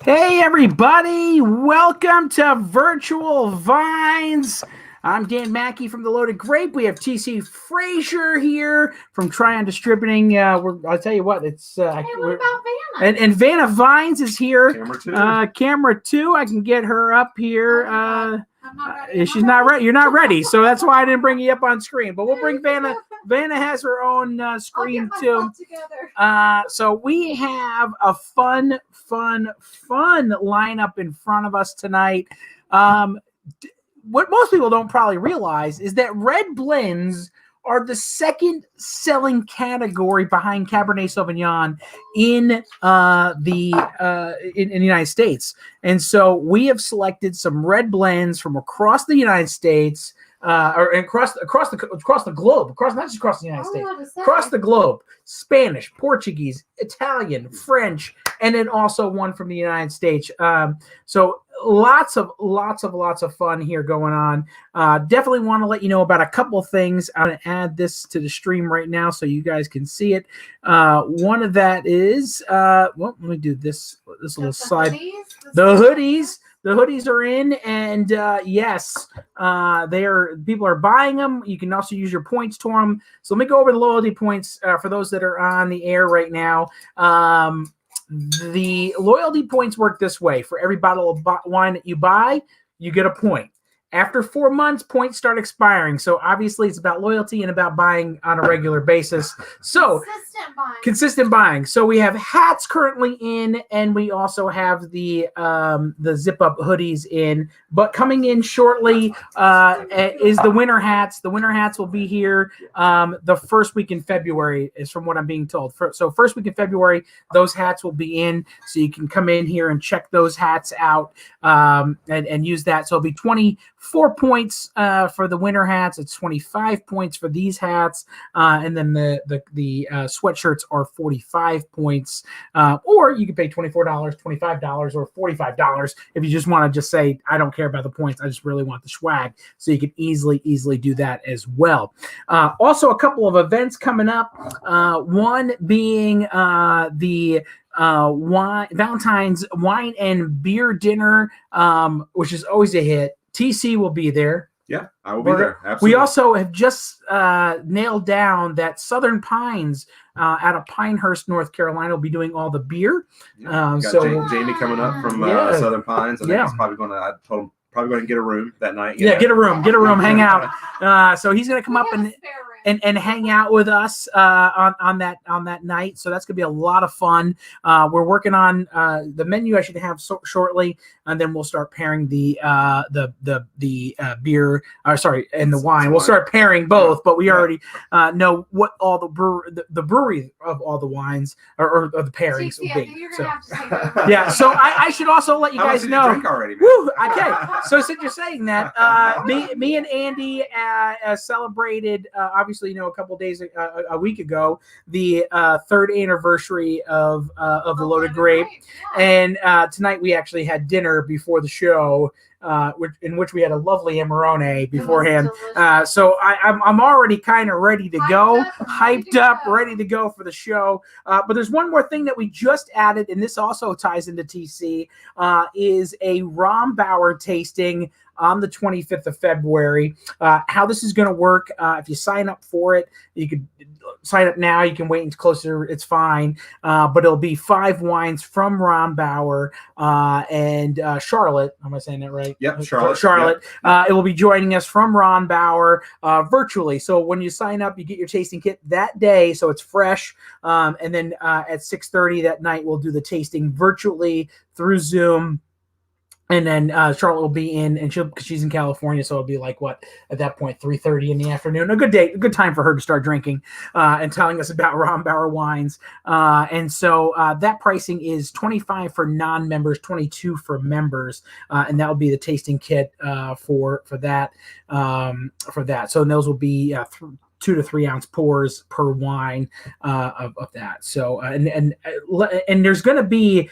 Hey everybody, welcome to Virtual Vines. I'm Dan Mackey from The Loaded Grape. We have TC Frazier here from Tryon Distributing. I'll tell you what, it's what about Vanna? And Vanna Vines is here. Camera 2. I can get her up here. I'm not ready. She's not ready. You're not ready, so that's why I didn't bring you up on screen. But we'll bring Vanna. Vanna has her own screen too. So we have a fun lineup in front of us tonight. What most people don't probably realize is that red blends are the second selling category behind Cabernet Sauvignon in the United States. And so we have selected some red blends from across the United States, or across the globe, not just across the United States, across the globe. Spanish, Portuguese, Italian, French, and then also one from the United States. So lots of fun here going on. Definitely want to let you know about a couple of things. I'm going to add this to the stream right now so you guys can see it. One of that is, let me do this little slide. The hoodies are in, and yes, people are buying them. You can also use your points to them. So let me go over the loyalty points for those that are on the air right now. The loyalty points work this way. For every bottle of wine that you buy, you get a point. After 4 months, points start expiring. So obviously it's about loyalty and about buying on a regular basis. So consistent buying. So we have hats currently in, and we also have the zip up hoodies in. But coming in shortly is the winter hats. The winter hats will be here the first week in February, is from what I'm being told. So first week in February, those hats will be in. So you can come in here and check those hats out and use that. So it'll be 24 points for the winter hats. It's 25 points for these hats, and then the sweatshirts are 45 points. Or you can pay $24, $25, or $45 if you just want to just say, I don't care about the points, I just really want the swag. So you can easily do that as well. Also, a couple of events coming up. One being the Valentine's wine and beer dinner, which is always a hit. TC will be there. Yeah, I will be there. Absolutely. We also have just nailed down that Southern Pines out of Pinehurst, North Carolina, will be doing all the beer. Yeah. So Jamie coming up from Southern Pines. I think he's probably going to. I told him probably going to get a room that night. Yeah, get a room, hang out. So he's going to come up and hang out with us on that night. So that's gonna be a lot of fun. We're working on the menu I should have shortly, and then we'll start pairing the beer. And the wine. We'll start pairing both, but we already know what all the brewery of all the wines or the pairings will be. So yeah. So I should also let you guys know. Drink already, Woo, okay. So since you're saying that, me and Andy celebrated obviously, a couple of days, a week ago, the third anniversary of the Loaded Grape, and tonight we actually had dinner before the show, in which we had a lovely Amarone beforehand. So I'm already kind of ready to go, hyped up, ready to go for the show. But there's one more thing that we just added, and this also ties into TC, is a Rombauer tasting on the 25th of February. How this is going to work, if you sign up for it, you could sign up now. You can wait until closer. It's fine. But it'll be 5 wines from Rombauer and Charlotte. Am I saying that right? Yep, Charlotte. Charlotte. Yep. It will be joining us from Rombauer virtually. So when you sign up, you get your tasting kit that day, so it's fresh. And then at 6:30 that night, we'll do the tasting virtually through Zoom. And then Charlotte will be in, and she's in California, so it'll be like at that point 3:30 in the afternoon. A good time for her to start drinking and telling us about Rombauer wines. And so that pricing is $25 for non-members, $22 for members, and that will be the tasting kit for that. So those will be 2 to 3 ounce pours per wine of that. So and there's going to be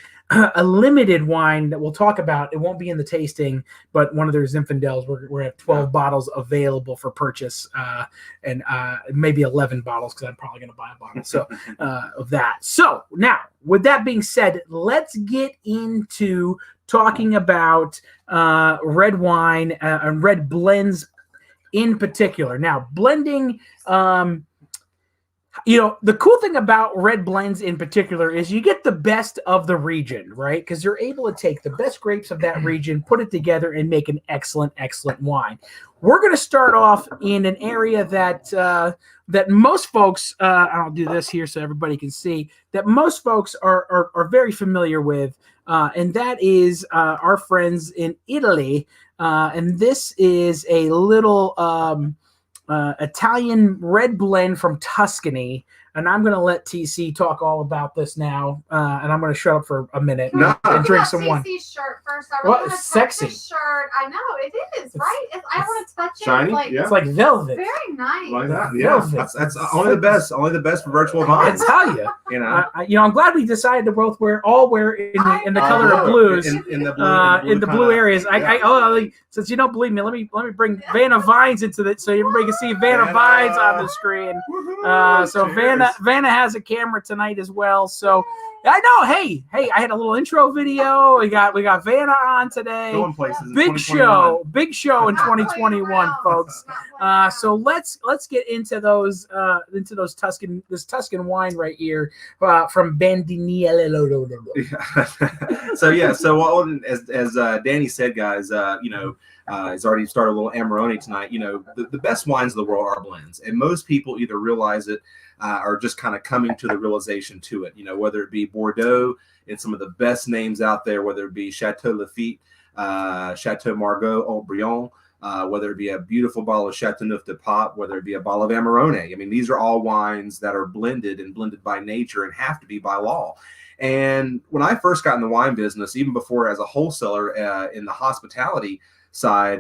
a limited wine that we'll talk about. It won't be in the tasting, but one of their Zinfandels. We're going to have 12 bottles available for purchase, and maybe 11 bottles because I'm probably going to buy a bottle of that. So now, with that being said, let's get into talking about red wine and red blends in particular. Now, blending. The cool thing about red blends in particular is you get the best of the region, right? Because you're able to take the best grapes of that region, put it together, and make an excellent, excellent wine. We're going to start off in an area that most folks, I'll do this here so everybody can see, that most folks are very familiar with, and that is our friends in Italy. And this is a little Italian red blend from Tuscany, and I'm going to let TC talk all about this now, and I'm going to shut up for a minute and drink some wine. TC's shirt first. I really want to sexy touch his shirt. I know it is right. I want to touch it. Shiny, It's like velvet. Very nice. Like that, yeah. That's only the best. Only the best for virtual vines. I tell you, I'm glad we decided to both wear in the color of blues in the blue areas. Since you don't believe me, let me bring Vanna Vines into it so everybody can see Vanna Vines on the screen. So Vanna has a camera tonight as well. So I know. Hey, I had a little intro video. We got Vanna on today. Going places. Big show in 2021, folks. So let's get into those Tuscan wine right here from Bandiniello. So as Danny said, guys, he's already started a little Amarone tonight. The best wines of the world are blends, and most people either realize it or just kind of coming to the realization to it. Whether it be Bordeaux, it's some of the best names out there. Whether it be Chateau Lafite, Chateau Margaux, Haut-Brion, whether it be a beautiful bottle of Chateauneuf de Pape, whether it be a bottle of Amarone. I mean, these are all wines that are blended by nature and have to be by law. And when I first got in the wine business, even before as a wholesaler in the hospitality side,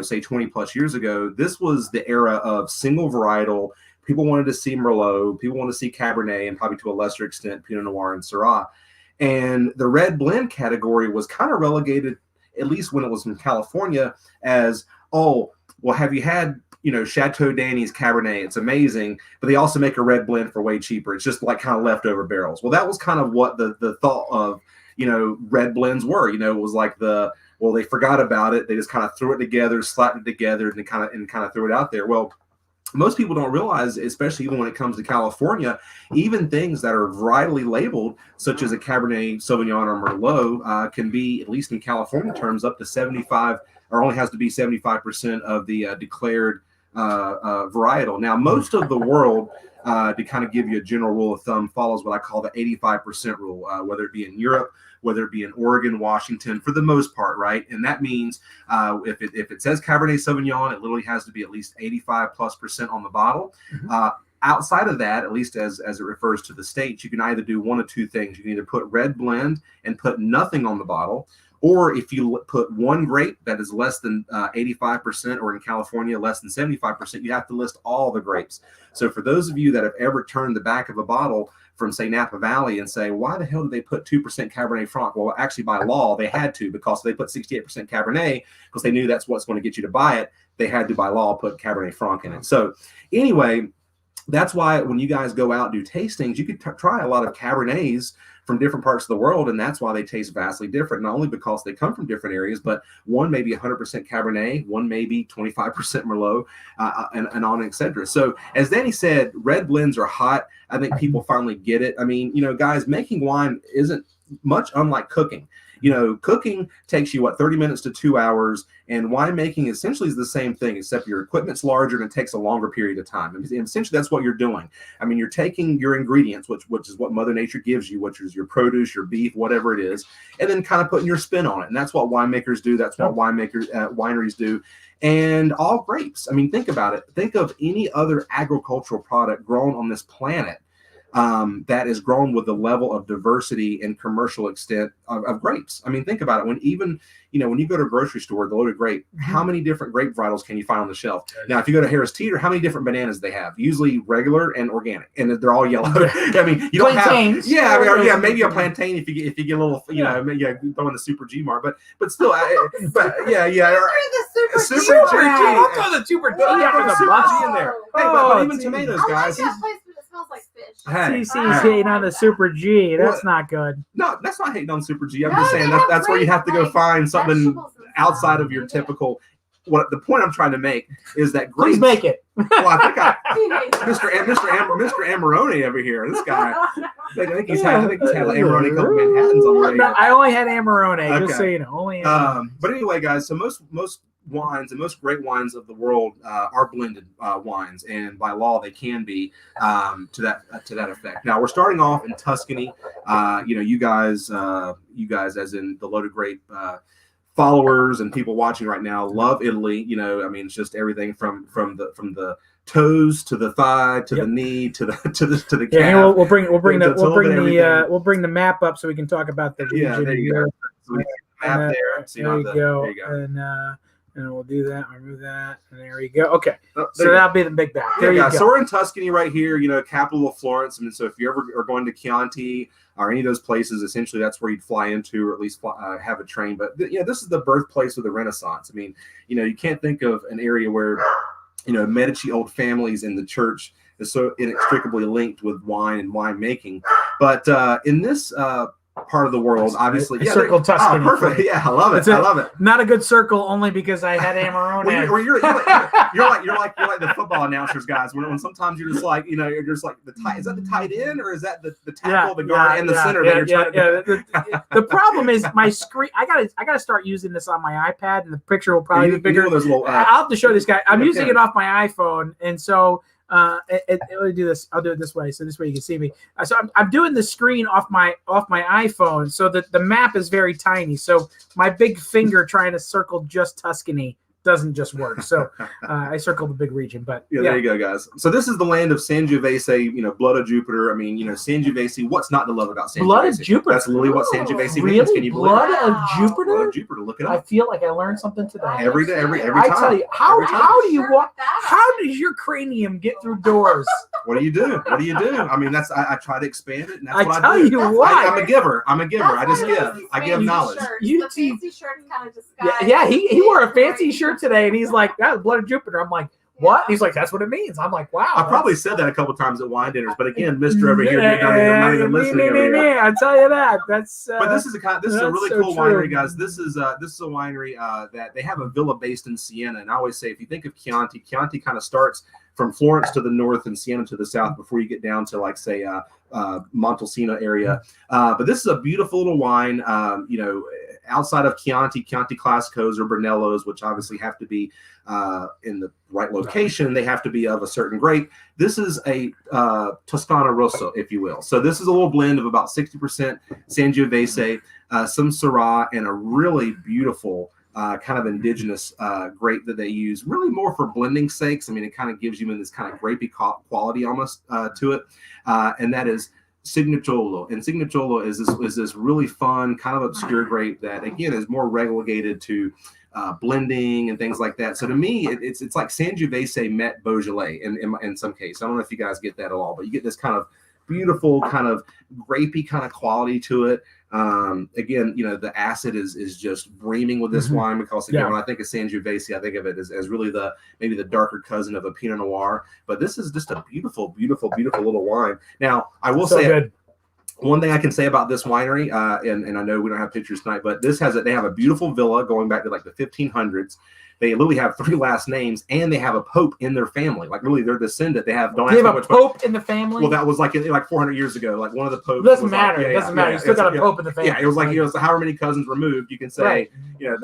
say 20 plus years ago, this was the era of single varietal. People wanted to see Merlot, people wanted to see Cabernet, and probably to a lesser extent Pinot Noir and Syrah. And the red blend category was kind of relegated, at least when it was in California, as, oh, well, have you had Chateau Danny's Cabernet? It's amazing, but they also make a red blend for way cheaper. It's just like kind of leftover barrels. Well, that was kind of what the thought of red blends were. It was like they forgot about it. They just kind of threw it together, slapped it together, and kind of threw it out there. Well, most people don't realize, especially even when it comes to California, even things that are varietally labeled, such as a Cabernet Sauvignon or Merlot, can be, at least in California terms, up to 75, or only has to be 75% of the declared varietal. Now, most of the world, to kind of give you a general rule of thumb, follows what I call the 85% rule, whether it be in Europe, whether it be in Oregon, Washington, for the most part, right? And that means if it says Cabernet Sauvignon, it literally has to be at least 85+% on the bottle. Mm-hmm. Outside of that, at least as it refers to the states, you can either do one of two things. You can either put red blend and put nothing on the bottle, or if you put one grape that is less than 85%, or in California, less than 75%, you have to list all the grapes. So for those of you that have ever turned the back of a bottle from, say, Napa Valley and say, why the hell did they put 2% Cabernet Franc? Well, actually, by law, they had to, because they put 68% Cabernet because they knew that's what's going to get you to buy it. They had to, by law, put Cabernet Franc in it. So anyway, that's why when you guys go out and do tastings, you could try a lot of Cabernets from different parts of the world, and that's why they taste vastly different, not only because they come from different areas, but one may be 100% Cabernet, one may be 25% Merlot, and on, et cetera. So as Danny said, red blends are hot. I think people finally get it. I mean, guys, making wine isn't much unlike cooking. Cooking takes you 30 minutes to 2 hours, and winemaking essentially is the same thing, except your equipment's larger and it takes a longer period of time. And essentially, that's what you're doing. I mean, you're taking your ingredients, which is what Mother Nature gives you, which is your produce, your beef, whatever it is, and then kind of putting your spin on it. And that's what winemakers do. That's what wineries do. And all grapes. I mean, think about it. Think of any other agricultural product grown on this planet. that is grown with the level of diversity and commercial extent of grapes. I mean, think about it. When you go to a grocery store, the loaded grape, how many different grape varietals can you find on the shelf? Now, if you go to Harris Teeter, how many different bananas they have? Usually regular and organic, and they're all yellow. I mean, you don't Plantains. have, maybe a plantain if you get a little, throw in the Super G Mar, but still, The Super Super G. Don't throw the Super G Put under the the Super bus. G in there. Hey, Oh, but even geez. tomatoes, I like guys. that place, but it smells like fish. Hey, CC's hating on the Super G. That's not good. No, that's not hating on Super G. I'm No, just saying they have that's where you great, have to go like, find something vegetables and stuff. outside of your Yeah. typical. What the point I'm trying to make is that Please grapes. make it. Well, I think Teenagers. Mr. Amarone over here. This guy. I think he's had like Amarone couple Manhattans already. No, I only had Amarone, just so Okay. you know. Only Amarone. But anyway, guys. So most wines and most great wines of the world are blended wines, and by law they can be to that effect. Now we're starting off in Tuscany. You guys, as in the Loaded Grape followers and people watching right now, love Italy. I mean, it's just everything from the toes to the thigh to the knee to the calf. Yeah, we'll bring everything. the map up so we can talk about the region. Yeah, there you go. So we have And, map there. So there you go. There you go. And we'll do that. Remove that. And there you go. Okay. Oh, So there you go. that'll be the big map. There you go. So we're in Tuscany right here, capital of Florence. I mean, so if you ever are going to Chianti or any of those places, essentially that's where you'd fly into, or at least have a train. But this is the birthplace of the Renaissance. I mean, you can't think of an area where, Medici old families in the church is so inextricably linked with wine and winemaking. But in this part of the world, obviously, Circle Tuscany. perfect. Yeah, I love it. I love it. Not a good circle, only because I had Amarone. You're like the football announcers, guys. When sometimes you're just like, you're just like is that the tight end or is that the tackle, the guard, and the center that you're trying to? The problem is my screen. I gotta start using this on my iPad, and the picture will probably be bigger. Those little, I'll have to show this guy. I'm using it off my iPhone, and so. Let me do this. I'll do it this way, so this way you can see me. So I'm doing the screen off my iPhone, so that the map is very tiny. So my big finger trying to circle just Tuscany doesn't just work. So I circled the big region, but there you go, guys. So this is the land of Sangiovese, blood of Jupiter. I mean, Sangiovese. What's not to love about Sangiovese? Blood of Jupiter. That's literally what Sangiovese means. Really? Can you believe Blood it? of Jupiter? Blood of Jupiter. Look it I up. feel like I learned something today. Every day, every time. I tell you, how do you Sure walk? with that. How does your cranium get through doors? What do you do? I mean, I try to expand it, and that's I what tell I do. you That's what. I'm a giver. I just give. That's I give fancy knowledge. Shirts. You The two- fancy shirt kind of disguise. Yeah, he wore a fancy shirt today, and he's like, "That's blood of Jupiter." I'm like, "What?" He's like, "That's what it means." I'm like, "Wow." I probably said that a couple times at wine dinners, but again, Mister over here, not even listening over here. I tell you that. That's. But this is a really so cool true. winery, guys. This is a winery that they have a villa based in Siena, and I always say if you think of Chianti kind of starts from Florence to the north and Siena to the south before you get down to like say Montalcino area. But this is a beautiful little wine. Outside of Chianti Classicos or Brunellos, which obviously have to be in the right location, they have to be of a certain grape. This is a Toscana Rosso, if you will. So this is a little blend of about 60% Sangiovese, some Syrah, and a really beautiful kind of indigenous grape that they use, really more for blending sakes. I mean, it kind of gives you this kind of grapey quality almost to it, and that is Signaciolo. And Signaciolo is this really fun, kind of obscure grape that, again, is more relegated to blending and things like that. So to me, it's like Sangiovese met Beaujolais in some case. I don't know if you guys get that at all, but you get this kind of beautiful, kind of grapey kind of quality to it. Again, the acid is just breaming with this wine, because again, when I think of Sangiovese, I think of it as really maybe the darker cousin of a Pinot Noir. But this is just a beautiful, beautiful, beautiful little wine. Now, I will say good. One thing I can say about this winery, and I know we don't have pictures tonight, but they have a beautiful villa going back to like the 1500s. They literally have 3 last names, and they have a pope in their family. Like literally, their descendant. They have a pope in the family. Well, that was like 400 years ago. Like one of the popes. Doesn't matter. It doesn't matter. You still got a pope in the family. Yeah, it was like however many cousins removed. You can say, Right. Yeah.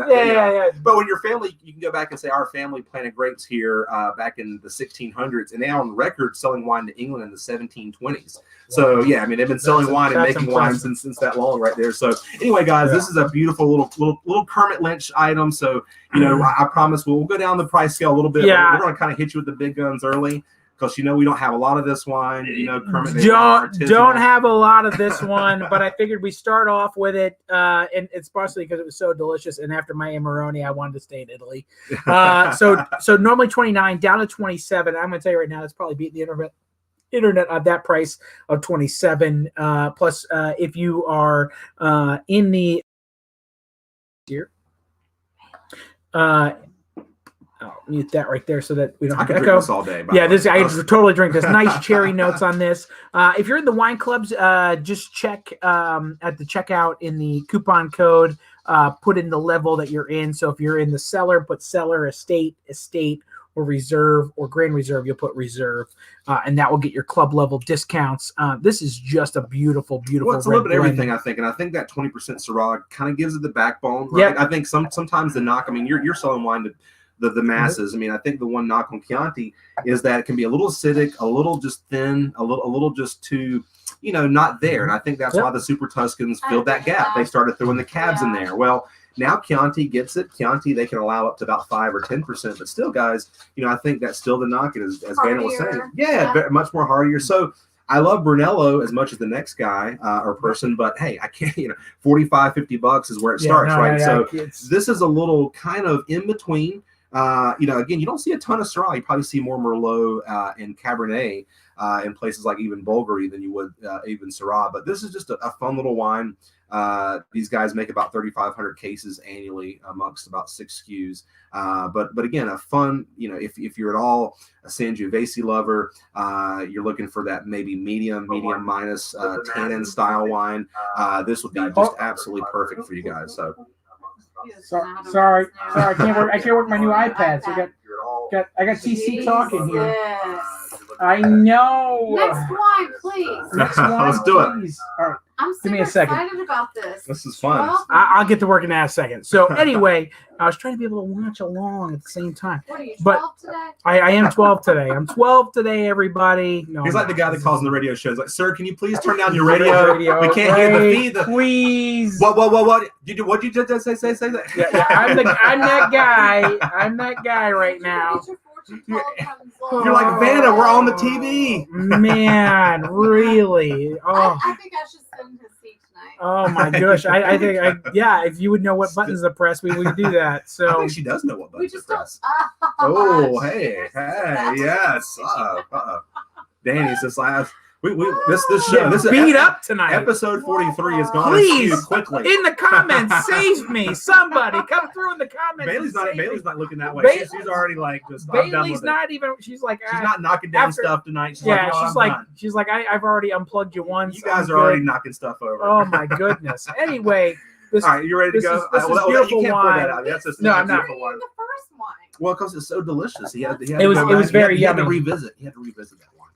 But when your family, you can go back and say our family planted grapes here back in the 1600s, and they are on record selling wine to England in the 1720s. So yeah, I mean they've been selling wine and making wine since that long, right there. So anyway, guys, this is a beautiful little Kermit Lynch item. So I promise we'll go down the price scale a little bit. Yeah. We're going to kind of hit you with the big guns early. because we don't have a lot of this wine. Kermit, Don't have a lot of this one, but I figured we start off with it, and it's partially because it was so delicious. And after my Amarone, I wanted to stay in Italy. So normally 29 down to 27. I'm going to tell you right now, it's probably beating the internet at that price of 27. Plus, if you are in the here. I'll mute that right there so that we don't have to echo. Drink this all day. Yeah, I totally drink this. Nice cherry notes on this. If you're in the wine clubs, just check at the checkout in the coupon code. Put in the level that you're in. So if you're in the cellar, put cellar, estate, or reserve, or grand reserve. You'll put reserve, and that will get your club level discounts. This is just a beautiful, beautiful. Well, it's a little bit of everything, I think, and I think that 20% Syrah kind of gives it the backbone. Right? Yeah. I think sometimes the knock. I mean, you're selling wine to the masses. I mean, I think the one knock on Chianti is that it can be a little acidic, a little just thin, a little just too, not there. And I think that's why the Super Tuscans filled that gap. They started throwing the cabs in there. Well, now Chianti gets it. Chianti, they can allow up to about 5 or 10%, but still, guys, I think that's still the knock. As Vanna was saying, much more heartier. So I love Brunello as much as the next guy or person, but hey, I can't, $45-$50 is where it starts, right? So this is a little kind of in between. Again, you don't see a ton of Syrah. You probably see more Merlot and Cabernet in places like even Bulgari than you would even Syrah. But this is just a fun little wine. These guys make about 3,500 cases annually amongst about 6 SKUs. But again, a fun, if you're at all a Sangiovese lover, you're looking for that maybe medium minus tannin style wine. This would be just absolutely perfect for you guys. So. Sorry, I can't work my new iPad. So I got TC talking here. I know. Next wine, please. Next wine, let's do it. All right. I'm super excited about this. This is fun. I'll get to work in that a second. So anyway, I was trying to be able to watch along at the same time. What are you, 12 today? I am 12 today. I'm 12 today, everybody. No, he's like the guy that calls in the radio shows. Like, sir, can you please turn down your radio? We can't hear the feed. Please. What? What you just say that? Yeah, I'm that guy. I'm that guy right now. You're like, Vanna, we're on the TV. Man, really? Oh. I think I should send his seat tonight. Oh my gosh! I think if you would know what buttons to press, we would do that. So I think she does know what buttons to press. Oh, hey, yes. Danny's just last. This show. This beat up tonight. Episode 43 is gone. Please, quickly. In the comments, save me. Somebody come through in the comments. Bailey's not looking that way. She's already like just. Bailey's not even. She's like. She's not knocking down stuff tonight. She's like. I've already unplugged you once. You guys are already knocking stuff over. Oh my goodness. Anyway. All right, you ready to go? This is beautiful you can't wine. pour that out. That's just no, I'm not. The first wine. Well, because it's so delicious. It was very yummy. He had to revisit that wine.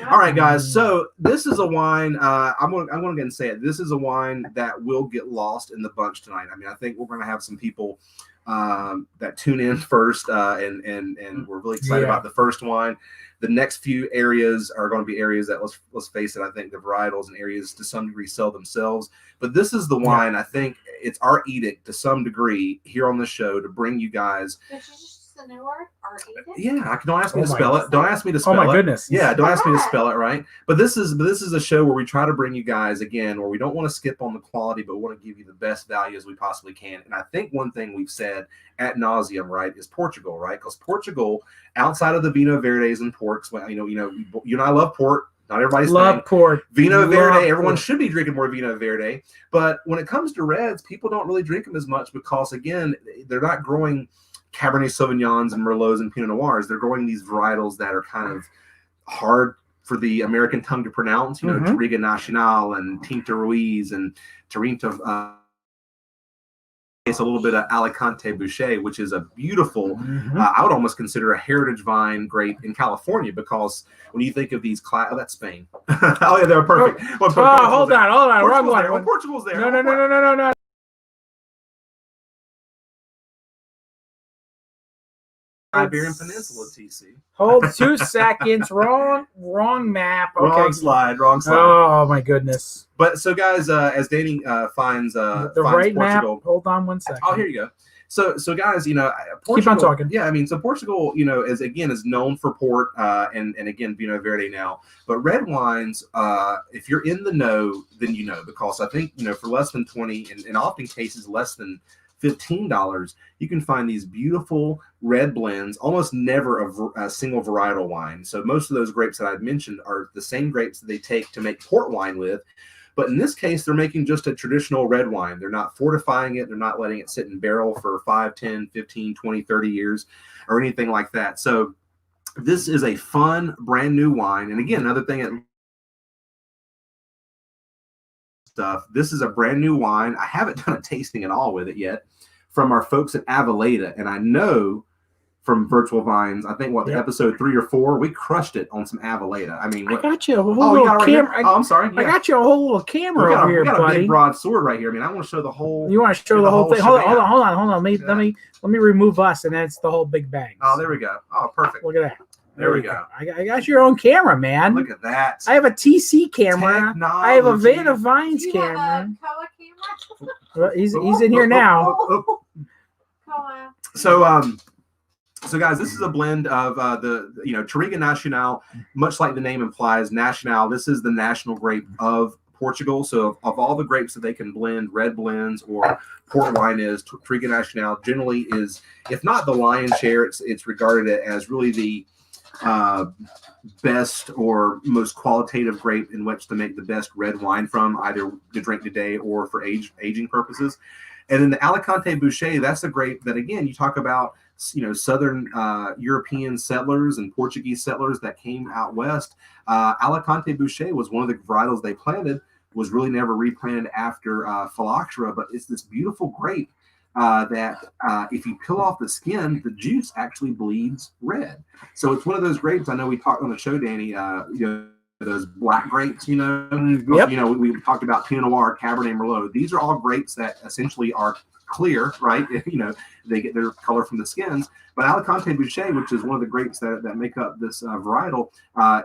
All right, guys. So this is a wine. I'm going to go ahead and say it. This is a wine that will get lost in the bunch tonight. I mean, I think we're going to have some people that tune in first, and we're really excited about the first wine. The next few areas are going to be areas that, let's face it, I think the varietals and areas to some degree sell themselves. But this is the wine. I think it's our edict to some degree here on the show to bring you guys. The new word? Yeah, don't ask me to spell it. Don't ask me to spell it. Oh my goodness. Yeah, don't ask me to spell it, right? But this is a show where we try to bring you guys again, where we don't want to skip on the quality, but we want to give you the best value as we possibly can. And I think one thing we've said ad nauseum, right, is Portugal, right? Because Portugal, outside of the Vino Verdes and ports, you and I love port. Not everybody's love port. Vino Verde. Everyone should be drinking more Vino Verde. But when it comes to reds, people don't really drink them as much because, again, they're not growing Cabernet Sauvignons and Merlots and Pinot Noirs. They're growing these varietals that are kind of hard for the American tongue to pronounce. Touriga Nacional and Tinta Ruiz and Tarinto. It's a little bit of Alicante Boucher, which is a beautiful, I would almost consider a heritage vine grape in California, because when you think of these, that's Spain. Oh, yeah, they're perfect. Hold on. Wrong one. Portugal's there. No. Iberian Peninsula, TC. Hold 2 seconds. Wrong map. Okay. Wrong slide. Oh my goodness. But so, guys, as Danny finds the finds right Portugal, map. Hold on 1 second. Oh, here you go. So guys, Portugal, Keep on talking. Yeah, I mean, so Portugal, is known for port and again Vinho Verde now. But red wines, if you're in the know, then because I think for less than 20, and in often cases less than $15, you can find these beautiful red blends. Almost never a single varietal wine. So most of those grapes that I've mentioned are the same grapes that they take to make port wine with. But in this case, they're making just a traditional red wine. They're not fortifying it. They're not letting it sit in barrel for 5, 10, 15, 20, 30 years or anything like that. So this is a fun, brand new wine. And again, another thing this is a brand new wine. I haven't done a tasting at all with it yet from our folks at Aveleda. And I know from Virtual Vines, I think episode 3 or 4, we crushed it on some Aveleda. I mean, I got you a whole little camera. I'm sorry. I got you a whole little camera over here, buddy. We got a big broadsword right here. I mean, I want to show the whole. You want to show the whole thing? Hold on. Let me remove us, and that's the whole big bag. Oh, there we go. Oh, perfect. Look at that. There we go. I got your own camera, man. Look at that. I have a TC camera. Technology. I have a Vanna Vines Do you camera. have a Koa camera? Well, he's in here now. Koa. So guys, this is a blend of the Touriga Nacional, much like the name implies, Nacional. This is the national grape of Portugal. So of all the grapes that they can blend, red blends or port wine is, Touriga Nacional generally is, if not the lion's share, it's regarded as really the best or most qualitative grape in which to make the best red wine from, either to drink today or for aging purposes. And then the Alicante Bouschet, that's a grape that, again, you talk about, Southern European settlers and Portuguese settlers that came out west. Alicante Bouschet was one of the varietals they planted, was really never replanted after phylloxera, but it's this beautiful grape that if you peel off the skin, the juice actually bleeds red. So it's one of those grapes. I know we talked on the show, Danny, those black grapes, Yep. We talked about Pinot Noir, Cabernet Merlot. These are all grapes that essentially are clear, right? They get their color from the skins. But Alicante Bouschet, which is one of the grapes that make up this varietal,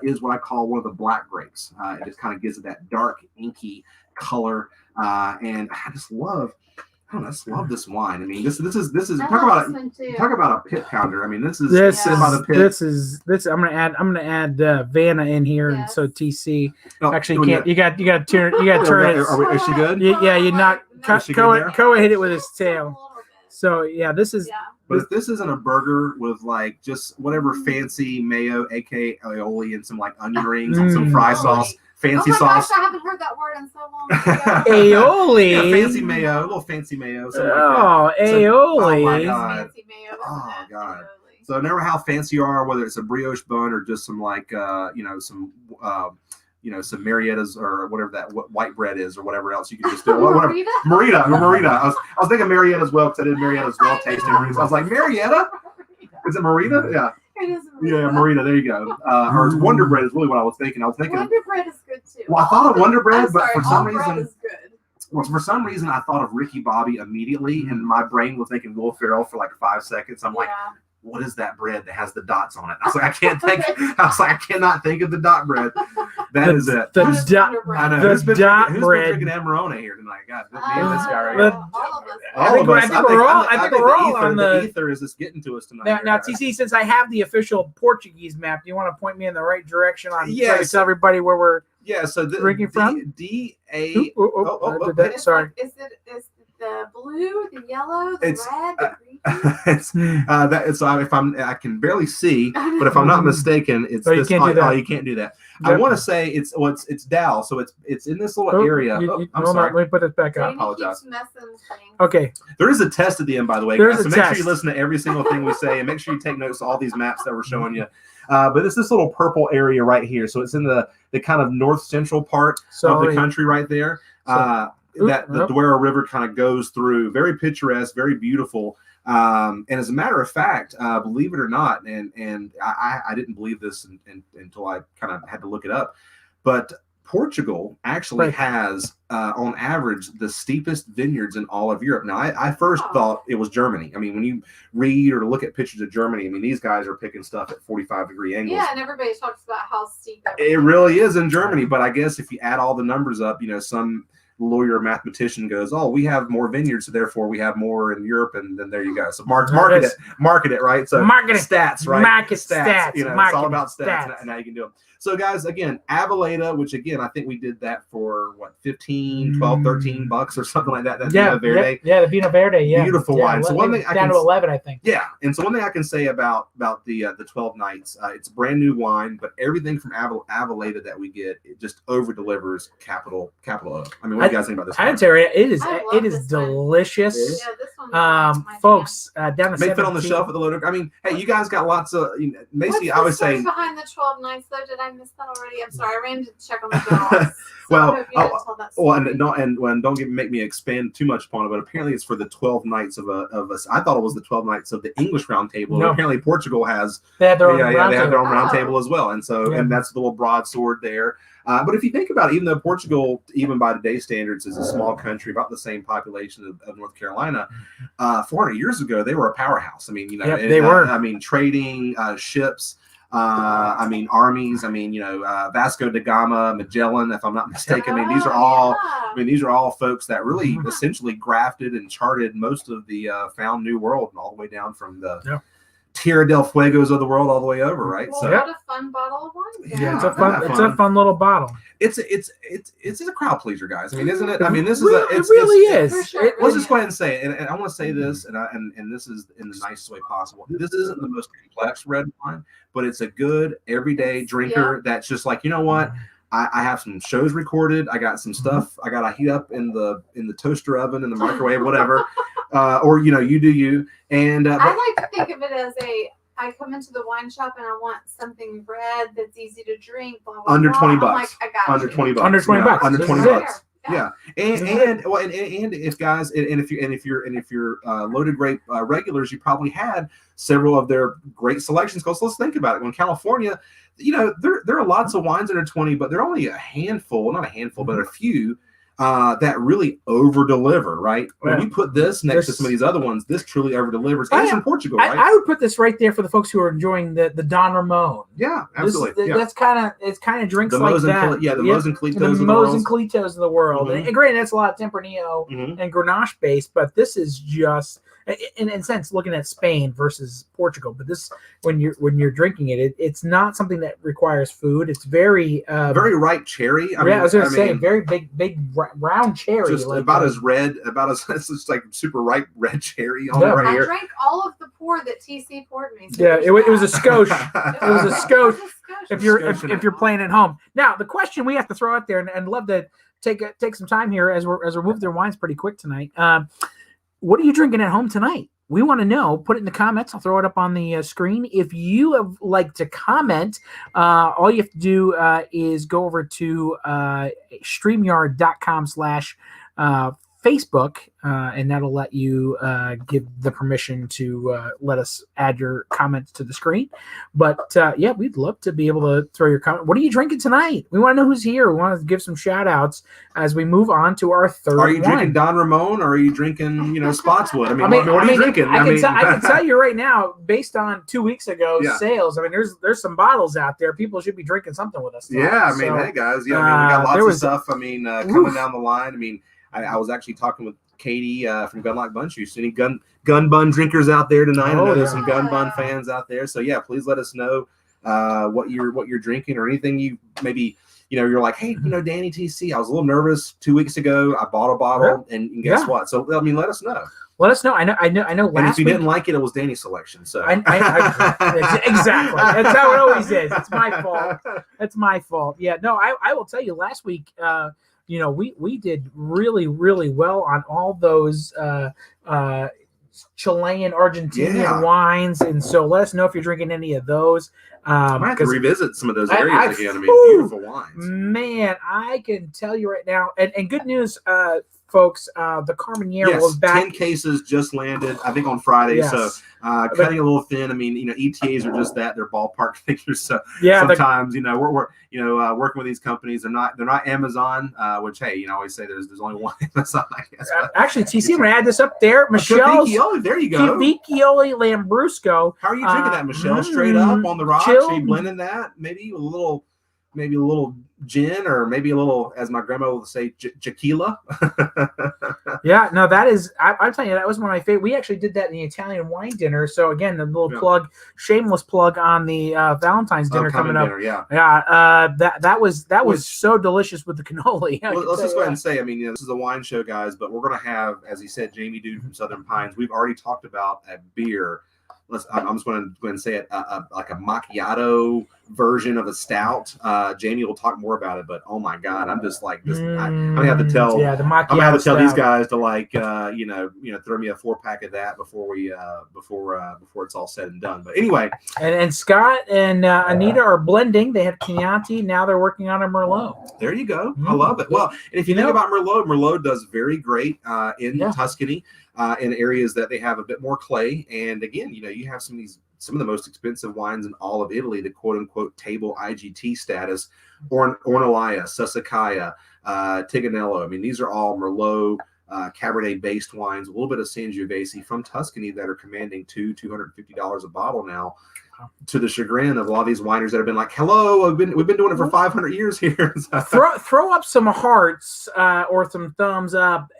is what I call one of the black grapes. It just kind of gives it that dark, inky color. And I just love this wine. I mean, this is talk about a pit pounder. I mean, this is I'm gonna add Vanna in here, and so TC. Oh, actually, you got to turn it. Is she good? Yeah, you knock. Koa hit it with his tail. So yeah, this is. Yeah. But if this isn't a burger with like just whatever fancy mayo, aka aioli, and some like onion rings and some fry sauce, fancy sauce. Gosh, I haven't heard that word in so long. Aioli. Yeah, fancy mayo, a little fancy mayo. Oh, aioli. Oh my god. Fancy mayo, Oh isn't it? god. Aioli. So no matter how fancy you are, whether it's a brioche bun or just some like some Marietta's or whatever that white bread is or whatever else you can just do. Whatever. Marita. I was thinking Marietta as well because I did Marietta as well tasting. So I was like, Marietta? Is it Marita? Yeah. It is Yeah, Marita. There you go. Or it's Wonder Bread is really what I was thinking. Wonder Bread is good too. Well, I thought of Wonder Bread, I'm but sorry, for some all bread reason, is good. well, for some reason, I thought of Ricky Bobby immediately, and my brain was thinking Will Ferrell for like 5 seconds. I'm like, what is that bread that has the dots on it? I was like, I cannot think of the dot bread. That is it. The I know. dot Who's been drinking Amarone here tonight? God, me and this guy right here. All of us. I think we're all on the ether is just getting to us tonight. Now, TC, since I have the official Portuguese map, do you want to point me in the right direction on try to tell everybody where we're drinking from? Sorry. Is the blue, the yellow, the red, the green? I can barely see, but if I'm not mistaken, it's you can't do that. Oh, you can't do that. I want to say it's Dow, so it's in this little area. I'm sorry. Let me put it back up. I apologize. Okay. There is a test at the end, by the way, There's guys. So a make test. sure you listen to every single thing we say, and make sure you take notes of all these maps that we're showing you. But it's this little purple area right here. So it's in the kind of north central part of the country right there. The Duero River kind of goes through. Very picturesque, very beautiful. And as a matter of fact, believe it or not, and I didn't believe this until I kind of had to look it up, but Portugal actually has, on average, the steepest vineyards in all of Europe. Now, I first thought it was Germany. I mean, when you read or look at pictures of Germany, I mean, these guys are picking stuff at 45-degree angles. Yeah, and everybody talks about how steep it really is in Germany. But I guess if you add all the numbers up, some lawyer mathematician goes, oh, we have more vineyards, so therefore we have more in Europe, and then there you go. So market it, right? So market stats, right? Market stats. You know, it's all about stats, and now you can do them. So guys, again, Aveleda, which again, I think we did that for what, 15, 12, 13 bucks or something like that. That yeah, Vino Verde. Yeah, the Vino Verde, yeah. Beautiful wine. So one thing I down can, to 11, I think. Yeah, and so one thing I can say about the 12 nights, it's brand new wine, but everything from Aveleda that we get, it just over delivers capital O. I mean, what do you guys think about this? I tell you, it is this delicious. Yeah, this one. Folks, down to may fit on the shelf at the loader. I mean, hey, you guys got lots of. Macy, I was saying behind the 12 nights though. Did I miss that already? I'm sorry. I ran to check on the dogs. Don't make me expand too much upon it. But apparently, it's for the 12 nights of us. I thought it was the 12 nights of the English Round Table. No. Apparently, Portugal has. They have their own they have their own round table as well, and so Yeah. and that's the little broadsword there. But if you think about it, even though Portugal, even by today's standards, is a small country, about the same population of North Carolina, 400 years ago, they were a powerhouse. I mean, they were. I mean, trading ships. I mean, armies. I mean, Vasco da Gama, Magellan, if I'm not mistaken. I mean, these are all. I mean, these are all folks that really essentially grafted and charted most of the found New World, and all the way down from the Tierra del Fuegos of the world all the way over, right? Well, so what a fun bottle of wine. Yeah, it's a fun little bottle. It's a crowd pleaser, guys. I mean, isn't it? I mean, this it really is. Sure. Let's just go ahead and say it. And I want to say this, and this is in the nicest way possible. This isn't the most complex red wine, but it's a good everyday drinker that's just like, you know what? I have some shows recorded. I got some stuff I got to heat up in the toaster oven, in the microwave, whatever. Or you do you. And I like to think of it as I come into the wine shop and I want something red that's easy to drink. Blah, blah, under 20 blah. bucks. I'm like, I got under you. 20 bucks. Under 20 bucks. Under 20 bucks. Yeah. And if guys, and if you're loaded grape regulars, you probably had several of their great selections. Because let's think about it. When California, there are lots of wines under 20, but there are only a handful, not a handful, but a few that really over deliver, right? Yeah. When you put this next to some of these other ones, this truly over delivers. And it's from Portugal, right? I would put this right there for the folks who are enjoying the Don Ramon. Yeah, absolutely. That's kind of drinks the like that. The Mos and Clitos of the world. and Clitos of the world. Mm-hmm. And granted, that's a lot of Tempranillo and Grenache based, but this is just, in a sense, looking at Spain versus Portugal. But this, when you're drinking it, it's not something that requires food. It's very ripe cherry. I was going to say very big round cherry, just like about as red, it's just like super ripe red cherry on it right I here. drank all of the pour that TC poured me. So it was a skosh. It was a skosh. If Skosh you're playing at home. Now the question we have to throw out there, and love to take some time here as we're moving their wines pretty quick tonight. What are you drinking at home tonight? We want to know. Put it in the comments. I'll throw it up on the screen. If you have like to comment, all you have to do is go over to StreamYard.com/Facebook, and that'll let you give the permission to let us add your comments to the screen. But we'd love to be able to throw your comment. What are you drinking tonight? We want to know who's here. We want to give some shout outs as we move on to our third Are you wine. drinking Don Ramon, or are you drinking, Spotswood? I mean, what are you drinking? I can tell you right now, based on 2 weeks ago sales, I mean, there's some bottles out there. People should be drinking something with us tonight. Yeah, I mean, hey guys, we got lots of stuff. I mean, coming down the line. I mean, I was actually talking with Katie from Gunlock Bun Juice. Any gun bun drinkers out there tonight? I know there's some gun bun fans out there. So yeah, please let us know what you're drinking, or anything you maybe you're like, hey, Danny TC, I was a little nervous 2 weeks ago. I bought a bottle, and guess what? So I mean, let us know. Let us know. I know. And if you didn't like it, it was Danny's selection. So exactly. That's how it always is. It's my fault. It's my fault. Yeah. No, I will tell you. Last week, we did really, really well on all those Chilean, Argentinian wines, and so let us know if you're drinking any of those. I might have to revisit some of those areas again. I mean, beautiful wines. Man, I can tell you right now, and good news, folks. The Carmenere was back. 10 cases just landed, I think, on Friday. Yes. So cutting a little thin. I mean, ETAs are just that; they're ballpark figures. So yeah, sometimes we're working with these companies. They're not Amazon, which hey, always say there's only one Amazon. I guess. Actually, TC, I'm gonna add this up there. Michelle's Cavicchioli, there you go. Cavicchioli Lambrusco. How are you drinking that, Michelle? Straight up on the rocks? Are you blending that? Maybe with a little maybe a little gin, or maybe a little, as my grandma would say, tequila. Yeah, no, that is, I'm telling you, that was one of my favorite. We actually did that in the Italian wine dinner. So again, the little plug, shameless plug on the Valentine's dinner coming up. Yeah. That was so delicious with the cannoli. Well, let's just go ahead and say, I mean, this is a wine show, guys, but we're going to have, as he said, Jamie Dude from Southern Pines. We've already talked about a beer. I'm just going to go ahead and say it, like a macchiato version of a stout. Jamie will talk more about it, but oh my God, I'm just like this. I'm gonna have to tell. Yeah, the macchiato. I'm gonna have to tell these stout. guys to like, throw me a 4-pack of that before it's all said and done. But anyway, and Scott and Anita are blending. They had Chianti. Now they're working on a Merlot. There you go. I love it. Well, and if you think about Merlot does very great in Tuscany. In areas that they have a bit more clay, and again, you have some of the most expensive wines in all of Italy, the quote unquote table IGT status, Ornellaia, Sassicaia, Tiganello. I mean, these are all Merlot, Cabernet based wines, a little bit of Sangiovese from Tuscany that are commanding $250 a bottle now. To the chagrin of a lot of these wineries that have been like, "Hello, we've been doing it for 500 years here." throw up some hearts or some thumbs up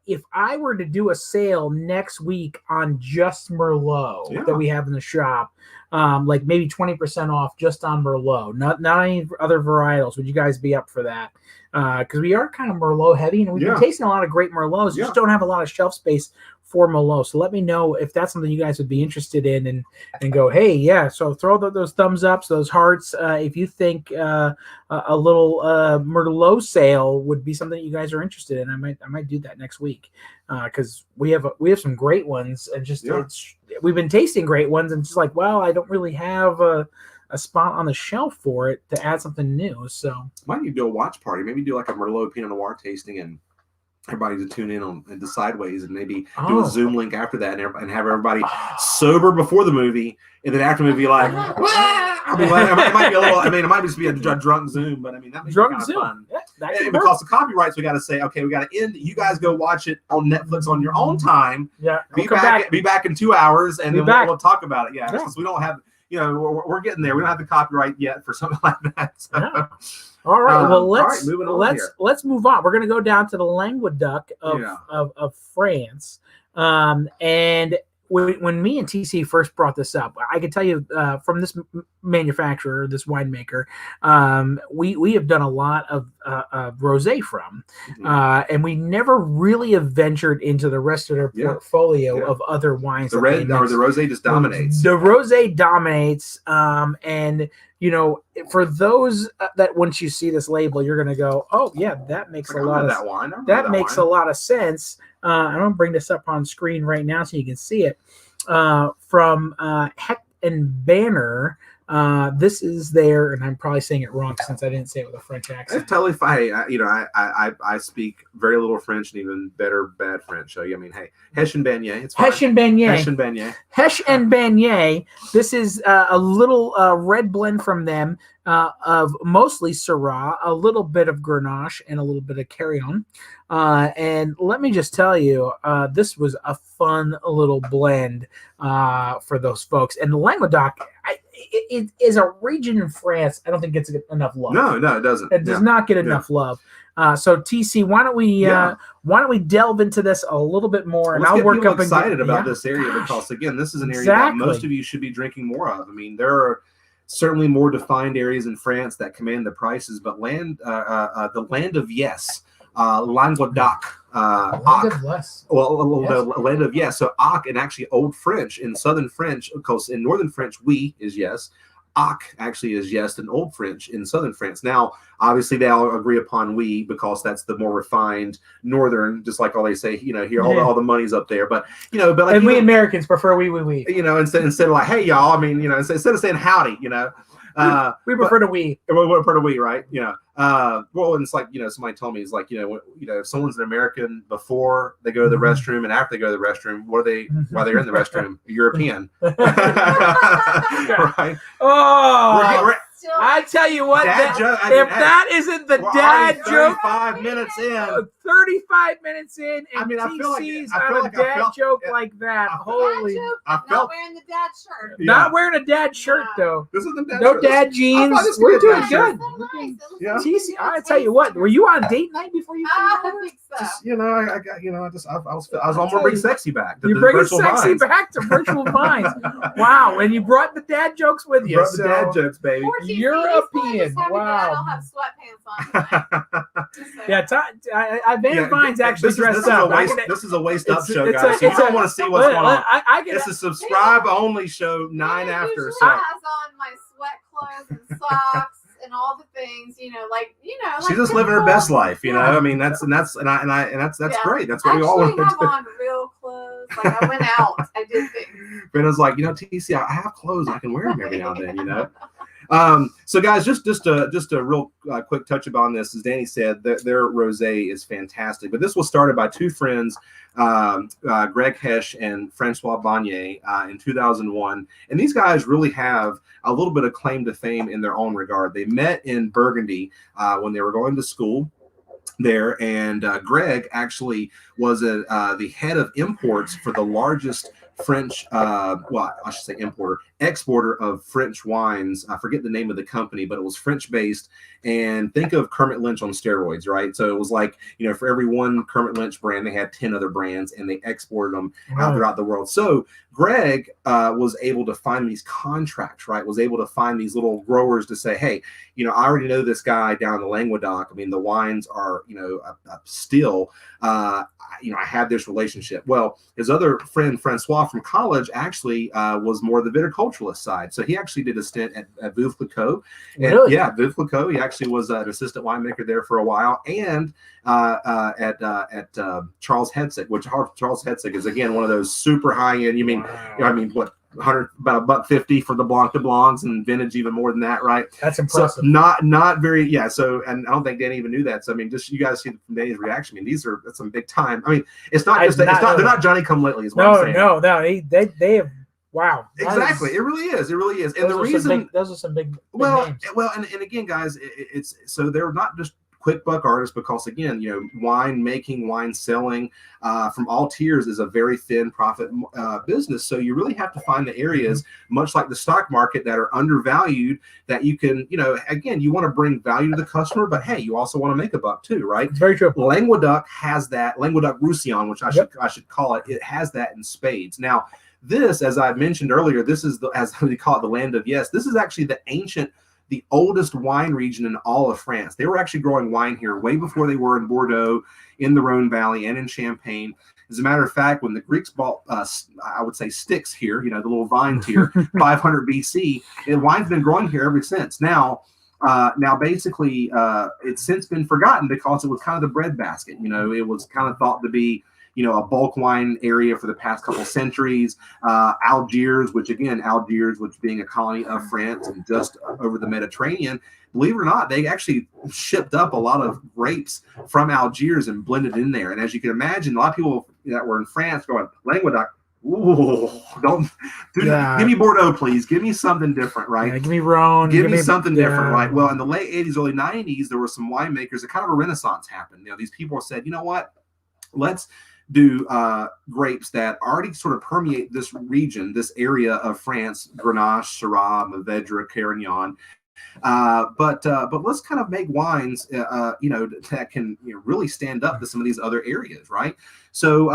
if I were to do a sale next week on just Merlot that we have in the shop, like maybe 20% off just on Merlot, not any other varietals. Would you guys be up for that? Because we are kind of Merlot heavy, and we've been tasting a lot of great Merlots. Just don't have a lot of shelf space for Merlot. So let me know if that's something you guys would be interested in, and go, hey, yeah. So throw those thumbs ups, those hearts. If you think a little Merlot sale would be something you guys are interested in, I might do that next week, because we have some great ones, and just we've been tasting great ones, and just like, well, I don't really have a spot on the shelf for it to add something new. So might need to do a watch party. Maybe do like a Merlot Pinot Noir tasting, and everybody to tune in on the Sideways, and maybe do a Zoom link after that, and have everybody sober before the movie, and then after the movie, like, I mean, it might be a little. I mean, it might just be a drunk Zoom, but I mean, that makes it kind of fun. Yeah, because the copyrights, we got to say, okay, we got to end. You guys go watch it on Netflix on your own time. Yeah, be back in 2 hours, and then we'll talk about it. Yeah, since we don't have, we're getting there. We don't have the copyright yet for something like that. So. Yeah. All right. Well, let's move on. We're going to go down to the Languedoc of France, and when me and TC first brought this up, I can tell you from this manufacturer, this winemaker, we have done a lot of rosé from, and we never really have ventured into the rest of their portfolio of other wines. The rosé just dominates. The rosé dominates, and for those that once you see this label, you're going to go, oh yeah, that makes a lot of sense. I'm going to bring this up on screen right now so you can see it. From Heck and Banner. This is their, and I'm probably saying it wrong since I didn't say it with a French accent. It's totally fine. I speak very little French and even better bad French. So I mean, hey, Hesh and Beignet. It's fine. Hesh and Beignet. This is a little red blend from them of mostly Syrah, a little bit of Grenache, and a little bit of Carignan. And let me just tell you, this was a fun little blend for those folks. And the Languedoc, it is a region in France I don't think gets enough love. No, it doesn't. It does not get enough love. So TC, why don't we delve into this a little bit more, and Let's I'll work people up excited about this area, because again, this is an area that most of you should be drinking more of. I mean, there are certainly more defined areas in France that command the prices, but the land of yes. Languedoc, land of yes. So Ac, and actually Old French in Southern French, because in Northern French oui is yes. Ac actually is yes in Old French in Southern France. Now, obviously, they all agree upon oui because that's the more refined Northern, just like all they say. Here all the money's up there, but like, and we Americans prefer oui. Instead of like, hey y'all, I mean, instead of saying howdy, we prefer to we. We prefer to we, right? Well, and it's like, somebody told me, it's like, if someone's an American before they go to the restroom and after they go to the restroom, while they're in the restroom, European. Right? Oh, still. I tell you what, Dad joke. if that isn't the We're dad already joke, 35 minutes in. 35 minutes in, and I mean, I feel like- TC's I feel on like a I dad felt- joke yeah. like that. I- Holy. Dad joke, I but felt- not wearing the dad shirt. Yeah. Not wearing a dad shirt, No. though. This isn't dad No shirt. dad I jeans. thought this We're would be a doing dad good. shirt. So nice. It looks Yeah. like TC, you I taste tell you what, better. were you on date night before you I came over? think so. Just, you know, I got, you know, I was I'll on tell to bring you. sexy back. You the bringing virtual sexy vines. back to virtual vines. Wow, and you brought the dad jokes with you. Brought the so dad jokes, baby. Poor TC, he's European, probably just happy that I wow. don't have sweatpants on. Just saying. Yeah, Van Vine's actually dressed this up. Is this is a waist up It's- show, it's guys. a- So you it's don't a- want to see what's going on. I get It's a subscribe only show 9 Dana after. usually So has on my sweat clothes and socks and all the things, like she's just living her typical- best life, you know. Yeah. I mean, that's Yeah. great. That's I what we all actually want have to do. on real clothes. Like I went out, I did things. Brenda's like, TC, I have clothes. I can wear them every now and then, you know. So guys, just a real quick touch upon this. As Danny said, their rosé is fantastic. But this was started by two friends, Greg Hesch and Francois Bagné, in 2001. And these guys really have a little bit of claim to fame in their own regard. They met in Burgundy when they were going to school there, and Greg actually was the head of imports for the largest French, well, I should say exporter of French wines. I forget the name of the company, but it was French based. And think of Kermit Lynch on steroids, right? So it was like, for every one Kermit Lynch brand, they had 10 other brands, and they exported them out throughout the world. So Greg was able to find these contracts, right? Was able to find these little growers to say, hey, I already know this guy down in the Languedoc. I mean, the wines are, still, I have this relationship. Well, his other friend, Francois from college, actually was more the viticulturalist side. So he actually did a stint at Veuve Clicquot. Really? Yeah, Veuve Clicquot. He actually was an assistant winemaker there for a while. And at Charles Hetzig, which Charles Hetzig is, again, one of those super high-end, what, about $150 for the Blanc de Blancs, and vintage even more than that, right? That's impressive. So not very, yeah. So, and I don't think Danny even knew that. So, I mean, just you guys see from Danny's reaction. I mean, that's some big time. I mean, it's not just they're not Johnny Come Lately, is what I'm saying. No. They have, wow. Exactly. It really is. And the reason those are some big well, names. and again, guys, it's so they're not just quick buck artists, because again, wine making, wine selling from all tiers is a very thin profit business. So you really have to find the areas, much like the stock market, that are undervalued, that you can, again, you want to bring value to the customer, but hey, you also want to make a buck too, right? It's very true. Languedoc has that, Languedoc-Roussillon, which I should call it. It has that in spades. Now, this, as I mentioned earlier, this is as we call it, the land of yes. This is actually the oldest wine region in all of France. They were actually growing wine here way before they were in Bordeaux, in the Rhone Valley, and in Champagne. As a matter of fact, when the Greeks bought, I would say, sticks here, the little vines here, 500 BC, and wine's been growing here ever since. Now, basically, it's since been forgotten because it was kind of the breadbasket. It was kind of thought to be, a bulk wine area for the past couple centuries. Algiers, which being a colony of France and just over the Mediterranean, believe it or not, they actually shipped up a lot of grapes from Algiers and blended in there. And as you can imagine, a lot of people that were in France going, Languedoc, ooh, give me Bordeaux, please. Give me something different, right? Yeah, give me Rhone. Give me something different, right? Well, in the late 80s, early 90s, there were some winemakers that kind of a renaissance happened. These people said, you know what? Let's do grapes that already sort of permeate this region, this area of France: Grenache, Syrah, Mourvedre, Carignan. But let's kind of make wines, that can really stand up to some of these other areas, right? So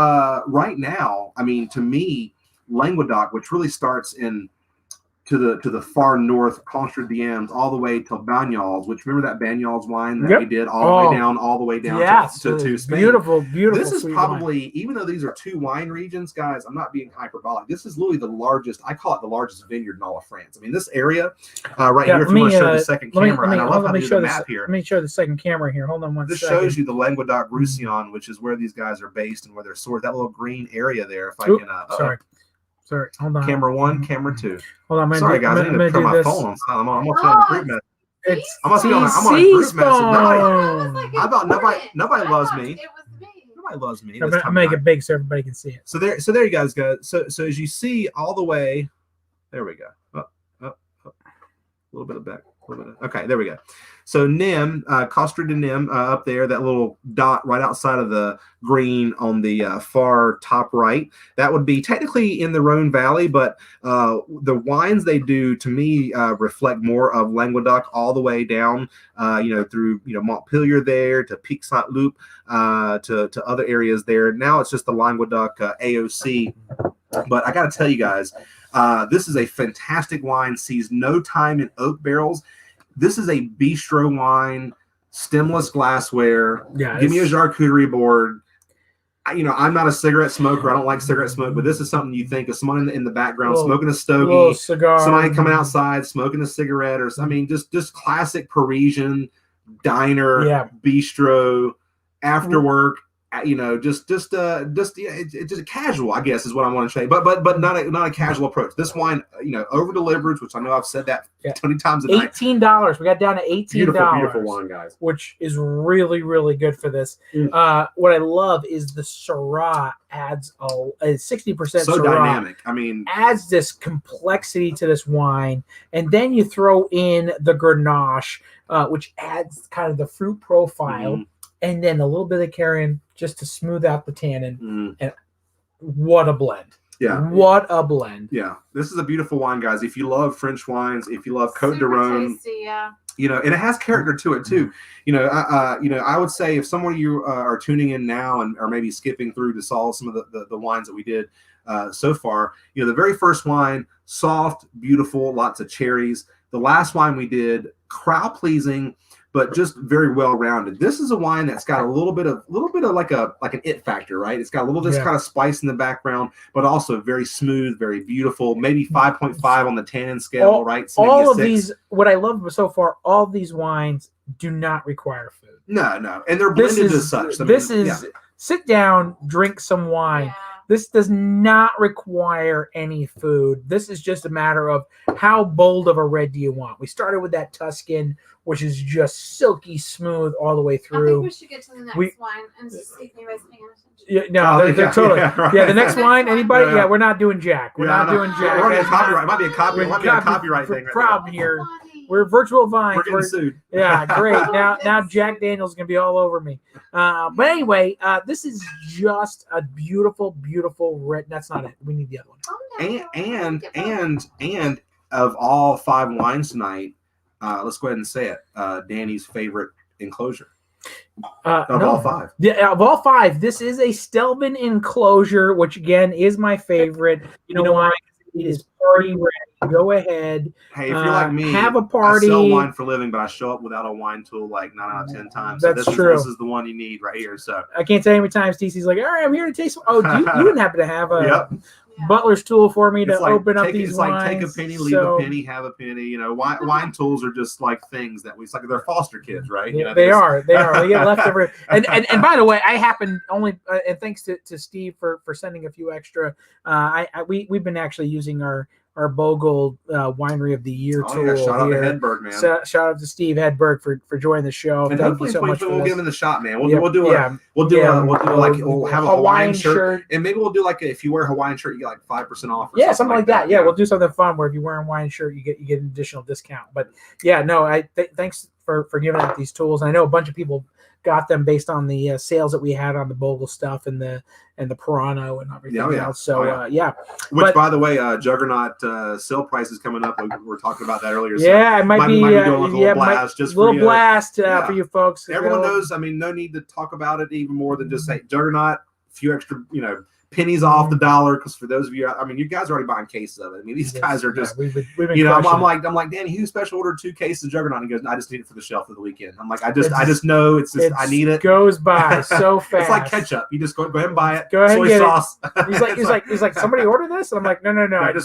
right now, I mean, to me, Languedoc, which really starts to the far north, Constr d'Ams, all the way to Banyals, which, remember that Banyals wine that we did all the way down to Spain. Beautiful. This is probably, even though these are two wine regions, guys, I'm not being hyperbolic. This is literally the largest, I call it the largest vineyard in all of France. I mean, this area right here, if you want to show the second camera, and I love how they do the map here. Let me show the second camera here. Hold on one second. This shows you the Languedoc-Roussillon, which is where these guys are based and where they're sourced. That little green area there, if I can... Sorry, hold on. Camera 1, camera 2. Hold on, sorry, guys. I need to put my phone on. I'm almost on a group message. I'm on a group message. Nobody loves me. Nobody loves me. I'm gonna make it big so everybody can see it. So there you guys go. So as you see all the way, there we go. Up. A little bit of back. Okay, there we go. So Nim, Costa de Nim, up there, that little dot right outside of the green on the far top right, that would be technically in the Rhone Valley, but the wines they do, to me, reflect more of Languedoc all the way down, through, Montpellier there to Pic Saint-Loup, to other areas there. Now it's just the Languedoc AOC. But I got to tell you guys, this is a fantastic wine, sees no time in oak barrels. This is a bistro wine, stemless glassware. Yeah, give me a charcuterie board. I'm not a cigarette smoker. I don't like cigarette smoke, but this is something you think of someone in the background smoking a stogie, cigar, somebody coming outside smoking a cigarette, or just classic Parisian diner, bistro, after work. It's just casual, I guess, is what I want to say, but not a casual approach. This wine, over delivered, which I know I've said that 20 times a night. $18. We got down to $18. Beautiful wine, guys. Which is really, really good for this. What I love is the Syrah adds a 60% so Syrah. Dynamic. Adds this complexity to this wine, and then you throw in the Grenache, which adds kind of the fruit profile. Mm-hmm. And then a little bit of Carrion just to smooth out the tannin. And what a blend. Yeah. What a blend. Yeah. This is a beautiful wine, guys. If you love French wines, if you love Côte de Rhône, tasty, yeah. And it has character to it too. I would say if some of you are tuning in now and are maybe skipping through to solve some of the wines that we did so far, the very first wine, soft, beautiful, lots of cherries. The last wine we did, crowd pleasing, but just very well rounded. This is a wine that's got a little bit of like an it factor, right? It's got a little kind of spice in the background, but also very smooth, very beautiful. Maybe 5.5 on the tannin scale, right? So all of these, what I love so far, all of these wines do not require food. No, and they're blended as such. Sit down, drink some wine. Yeah. This does not require any food. This is just a matter of how bold of a red do you want. We started with that Tuscan, which is just silky smooth all the way through. I think we should get to the next wine and just see if anybody's paying attention. They're totally. Yeah, the next wine, anybody? Yeah, we're not doing Jack. We're not doing Jack. We're copyright. Might be a copyright thing. Problem here. We're virtual vines. We're getting sued. Yeah, great. Now Jack Daniel's gonna be all over me. But anyway, this is just a beautiful, beautiful red. That's not it. We need the other one. And of all 5 wines tonight, let's go ahead and say it. Danny's favorite enclosure. All 5. Yeah, of all 5, this is a Stelvin enclosure, which again is my favorite. You know why? It is party ready. Go ahead. Hey, if you're like me, have a party. I sell wine for a living, but I show up without a wine tool like 9 out of 10 times. That's so true. This is the one you need right here. So I can't tell you how many times TC's like, all right, I'm here to taste. Oh, you didn't happen to have a butler's tool for me to open up these wines. It's like take a penny, leave a penny, have a penny. Wine tools are just like things that it's like they're foster kids, right? They are. They get leftover. And by the way, I happen only and thanks to Steve for sending a few extra. We've been actually using our Bogle Winery of the Year tool. Yeah, shout out to Hedberg, man. Shout out to Steve Hedberg for joining the show. And thank you so much. We'll give him the shot, man. We'll have a Hawaiian shirt, and maybe we'll do like if you wear a Hawaiian shirt, you get like 5% off. Or something like that. Yeah, we'll do something fun where if you wear a Hawaiian shirt, you get an additional discount. But thanks for giving out these tools. And I know a bunch of people got them based on the sales that we had on the Bogle stuff and the Purano and everything else. So Which, by the way, Juggernaut sale price is coming up. We were talking about that earlier. So it might be doing a little blast, just little blast for you folks. Everyone knows. I mean, no need to talk about it even more than just say Juggernaut. A few extra, pennies off the dollar, because for those of you, I mean, you guys are already buying cases of it. I mean, these guys are just, we've been I'm like, Danny, who special ordered 2 cases of Juggernaut? And he goes, I just need it for the shelf for the weekend. I'm like, I just know I need it. Goes by so fast. It's like ketchup. You just go ahead and buy it. Go ahead Soy and get sauce. It. He's like, somebody ordered this? And I'm like, no.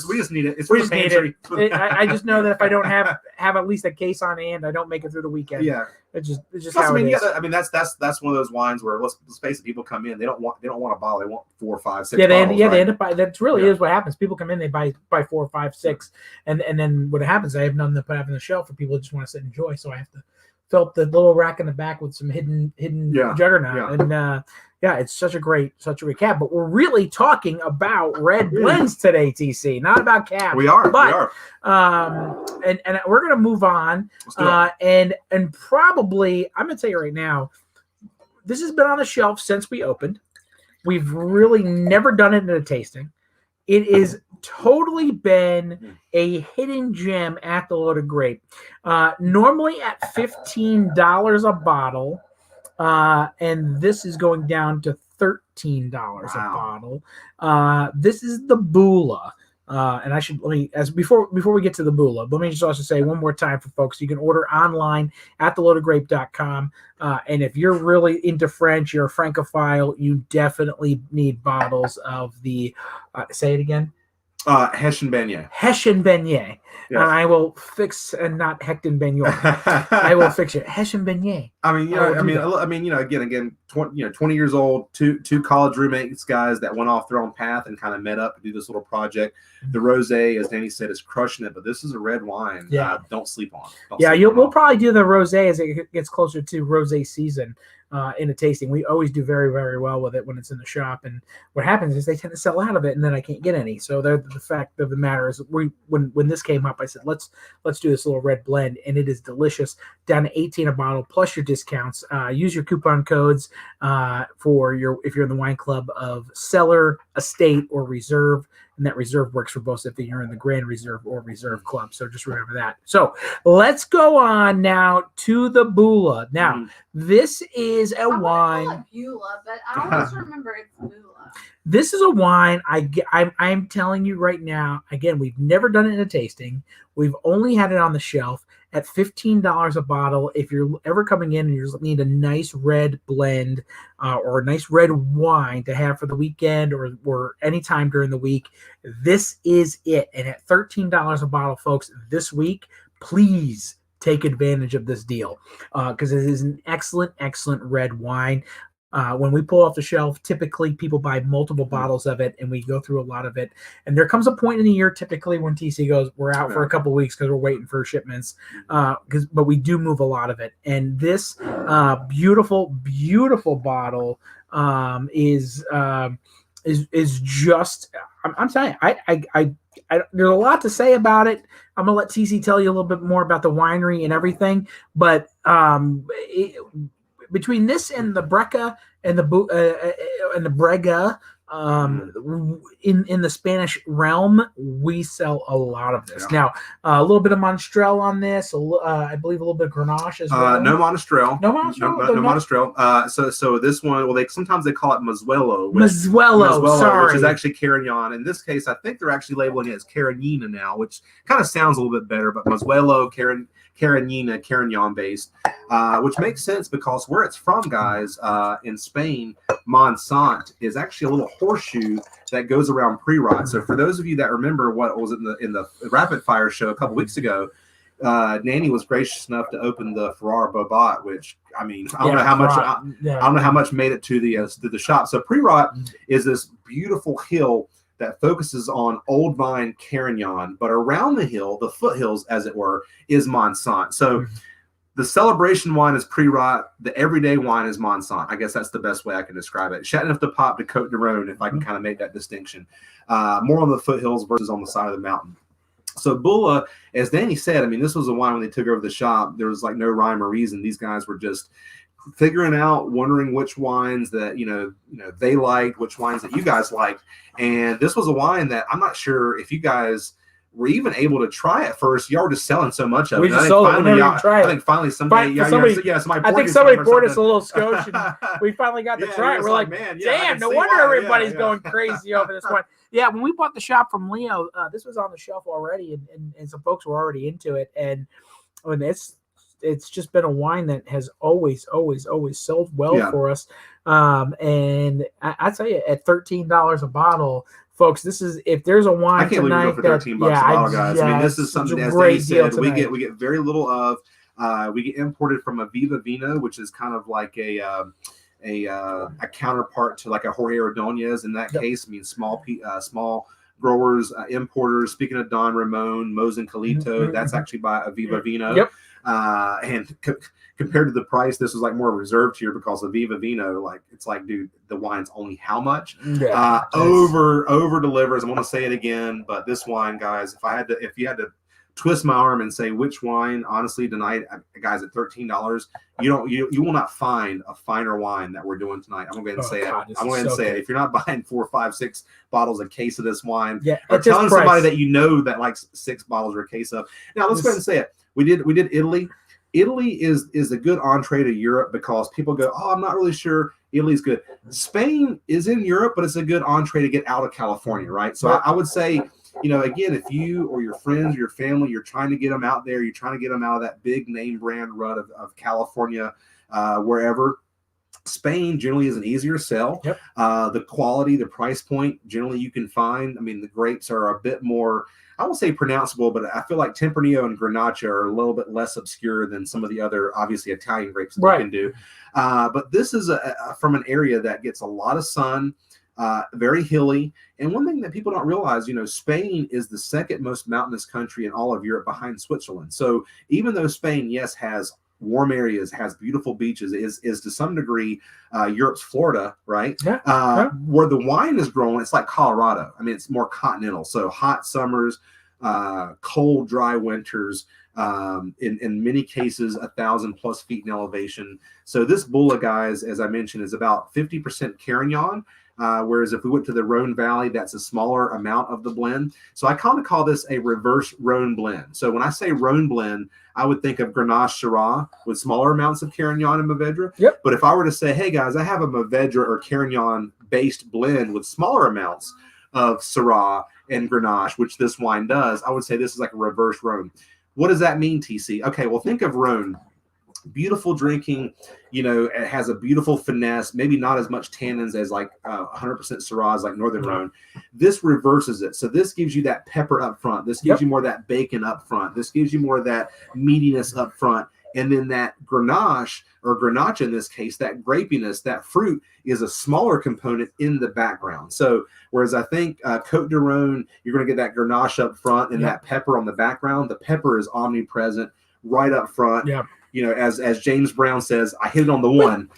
We just need it. It's we for just the need it. I just know that if I don't have at least a case on hand, I don't make it through the weekend. Yeah. It's just Plus, how it is. I mean, that's one of those wines where let's face it, people come in, they don't want a bottle, they want 4, 5, 6 bottles. They end up buying. That's really is what happens. People come in, they buy 4, 5, 6, and then what happens? I have nothing to put up on the shelf for people who just want to sit and enjoy. So I have to fill up the little rack in the back with some hidden juggernaut. Yeah. And it's such a great cab. But we're really talking about red blends today, TC, not about cabs. We are. And we're gonna move on. And probably I'm gonna tell you right now, this has been on the shelf since we opened. We've really never done it in a tasting. It is totally been a hidden gem at the Loaded Grape. Normally at $15 a bottle, and this is going down to $13 a bottle. This is the Bula. And I should before we get to the Bula, let me just also say one more time for folks, you can order online at theloadedgrape.com. And if you're really into French, you're a Francophile, you definitely need bottles of the say it again. Hessian Beignet. Hessian Beignet. Yes. I will fix and not Hecton Beignet. I will fix it. Hessian Beignet. Again, 20 years old, two college roommates, guys that went off their own path and kind of met up to do this little project. The rosé, as Danny said, is crushing it, but this is a red wine. Don't sleep on. We'll probably do the rosé as it gets closer to rosé season. In a tasting, we always do very, very well with it when it's in the shop. And what happens is they tend to sell out of it, and then I can't get any. So the fact of the matter is, when this came up, I said let's do this little red blend, and it is delicious. Down to $18 a bottle plus your discounts. Use your coupon codes if you're in the wine club of Cellar, Estate, or Reserve. And that Reserve works for both if you're in the Grand Reserve or Reserve Club. So just remember that. So let's go on now to the Bula. Now, this is a wine. I call it Bula, but I always remember it's Bula. This is a wine I'm telling you right now. Again, we've never done it in a tasting. We've only had it on the shelf at $15 a bottle. If you're ever coming in and you need a nice red blend or a nice red wine to have for the weekend or any time during the week, this is it. And at $13 a bottle, folks, this week, please take advantage of this deal because it is an excellent, excellent red wine. When we pull off the shelf, typically people buy multiple bottles of it, and we go through a lot of it. And there comes a point in the year, typically, when TC goes, we're out for a couple of weeks because we're waiting for shipments. But we do move a lot of it. And this beautiful, beautiful bottle is just. I'm telling you, I there's a lot to say about it. I'm gonna let TC tell you a little bit more about the winery and everything, but between this and the Breca and the Brega, in the Spanish realm, we sell a lot of this. Now, a little bit of Montreal on this, I believe a little bit of Grenache as well. No Montreal. No Montreal. No Montreal. So this one, sometimes they call it Mossuelo. Sorry, which is actually Carignan. In this case, I think they're actually labeling it as Carignana now, which kind of sounds a little bit better. But Mossuelo, Carignan based, which makes sense because where it's from, guys, in Spain, Monsant is actually a little horseshoe that goes around pre-rot. So for those of you that remember what was in the rapid fire show a couple weeks ago, Nanny was gracious enough to open the Ferrara Bobat, which I don't know how much made it to the shop. So pre-rot is this beautiful hill that focuses on old vine Carignan, but around the hill, the foothills, as it were, is Monsant. So the celebration wine is pre-rot. The everyday wine is Monsant. I guess that's the best way I can describe it. Chateauneuf de Pape to Côte de Rhône, if I can kind of make that distinction. More on the foothills versus on the side of the mountain. So Bula, as Danny said, this was a wine when they took over the shop. There was like no rhyme or reason. These guys were just figuring out, wondering which wines that they liked, which wines that you guys liked, and this was a wine that I'm not sure if you guys were even able to try at first. Y'all were just selling so much of it. I think finally somebody poured us a little scotch, and we finally got to try it. We're like, man, damn, no wonder everybody's going crazy over this one. Yeah, when we bought the shop from Leo, this was on the shelf already, and some folks were already into it, and it's just been a wine that has always sold well for us. And I tell you, at $13 a bottle, folks, this is, if there's a wine I can't tonight believe we go for $13 a bottle, guys. This is something, as Dave said, we get very little of. We get imported from a Viva Vino, which is kind of like a counterpart to like a Jorge Ordonez in that case. Small growers, importers. Speaking of Don Ramon, Mos and Calito, that's actually by Aviva Vino. Compared to the price, this was like more reserved here because of Viva Vino. Like it's like, dude, the wine's only how much? Over delivers. I'm gonna say it again, but this wine, guys, if you had to twist my arm and say which wine, honestly, tonight, guys, at $13, you will not find a finer wine that we're doing tonight. I'm going to say it. I'm going to say it. If you're not buying 4, 5, 6 bottles a case of this wine, or telling somebody that you know that likes 6 bottles or a case of. Now let's go ahead and say it. We did Italy. Italy is a good entree to Europe because people go, oh, I'm not really sure. Italy's good. Spain is in Europe, but it's a good entree to get out of California, right? So I would say, again, if you or your friends or your family, you're trying to get them out there, you're trying to get them out of that big name brand rut of California, wherever. Spain generally is an easier sell. Yep. The quality, the price point, generally you can find. I mean, the grapes are a bit more, I won't say pronounceable, but I feel like Tempranillo and Grenache are a little bit less obscure than some of the other, obviously, Italian grapes that you can do. But this is from an area that gets a lot of sun, very hilly. And one thing that people don't realize, Spain is the second most mountainous country in all of Europe behind Switzerland. So even though Spain, yes, has warm areas, has beautiful beaches, is to some degree Europe's Florida, right? Where the wine is grown, it's like Colorado. I mean, it's more continental. So hot summers, cold, dry winters, in many cases, 1,000+ feet in elevation. So this Bulla, guys, as I mentioned, is about 50% Carignan. Whereas if we went to the Rhone Valley, that's a smaller amount of the blend. So I kind of call this a reverse Rhone blend. So when I say Rhone blend, I would think of Grenache Syrah with smaller amounts of Carignan and Mourvedre. Yep. But if I were to say, hey, guys, I have a Mourvedre or Carignan-based blend with smaller amounts of Syrah and Grenache, which this wine does, I would say this is like a reverse Rhone. What does that mean, TC? Okay, well, think of Rhone. Beautiful drinking, it has a beautiful finesse, maybe not as much tannins as like 100% Syrahs like Northern Rhone. This reverses it. So this gives you that pepper up front. This gives you more of that bacon up front. This gives you more of that meatiness up front. And then that Grenache, or Grenache in this case, that grapiness, that fruit is a smaller component in the background. So whereas I think Côte de Rhone, you're going to get that Grenache up front and that pepper on the background. The pepper is omnipresent right up front. Yeah. As James Brown says, I hit it on the one.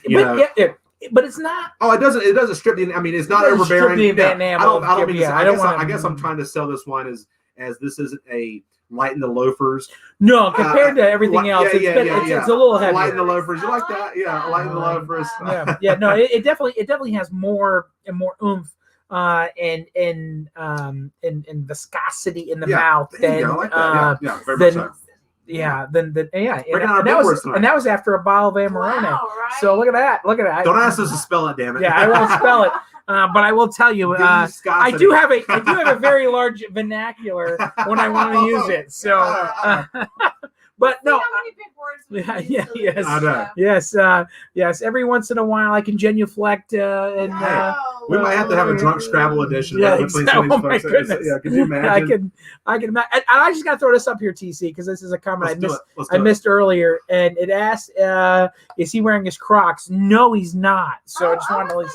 But it's not. Oh, it doesn't strip the. I mean, it's not overbearing. I guess I'm trying to sell this wine as this isn't a lighten the loafers. No, compared to everything else, it's a little heavier. Lighten the loafers. You like that? Yeah, lighten the loafers. No, it definitely has more oomph. And viscosity in the mouth than very much so. And that was after a bottle of Amarone. Wow, right? So look at that. Don't ask us to spell it, damn it. Yeah, I won't spell it. But I will tell you, I do have a very large vernacular when I want to use it. So, but no. Yes. Every once in a while, I can genuflect and. We might have to have a drunk Scrabble edition. Oh my goodness! Yeah, could you imagine? I can imagine. I just got to throw this up here, TC, because this is a comment I missed earlier, and it asked, "Is he wearing his Crocs?" No, he's not. So I just wanted to.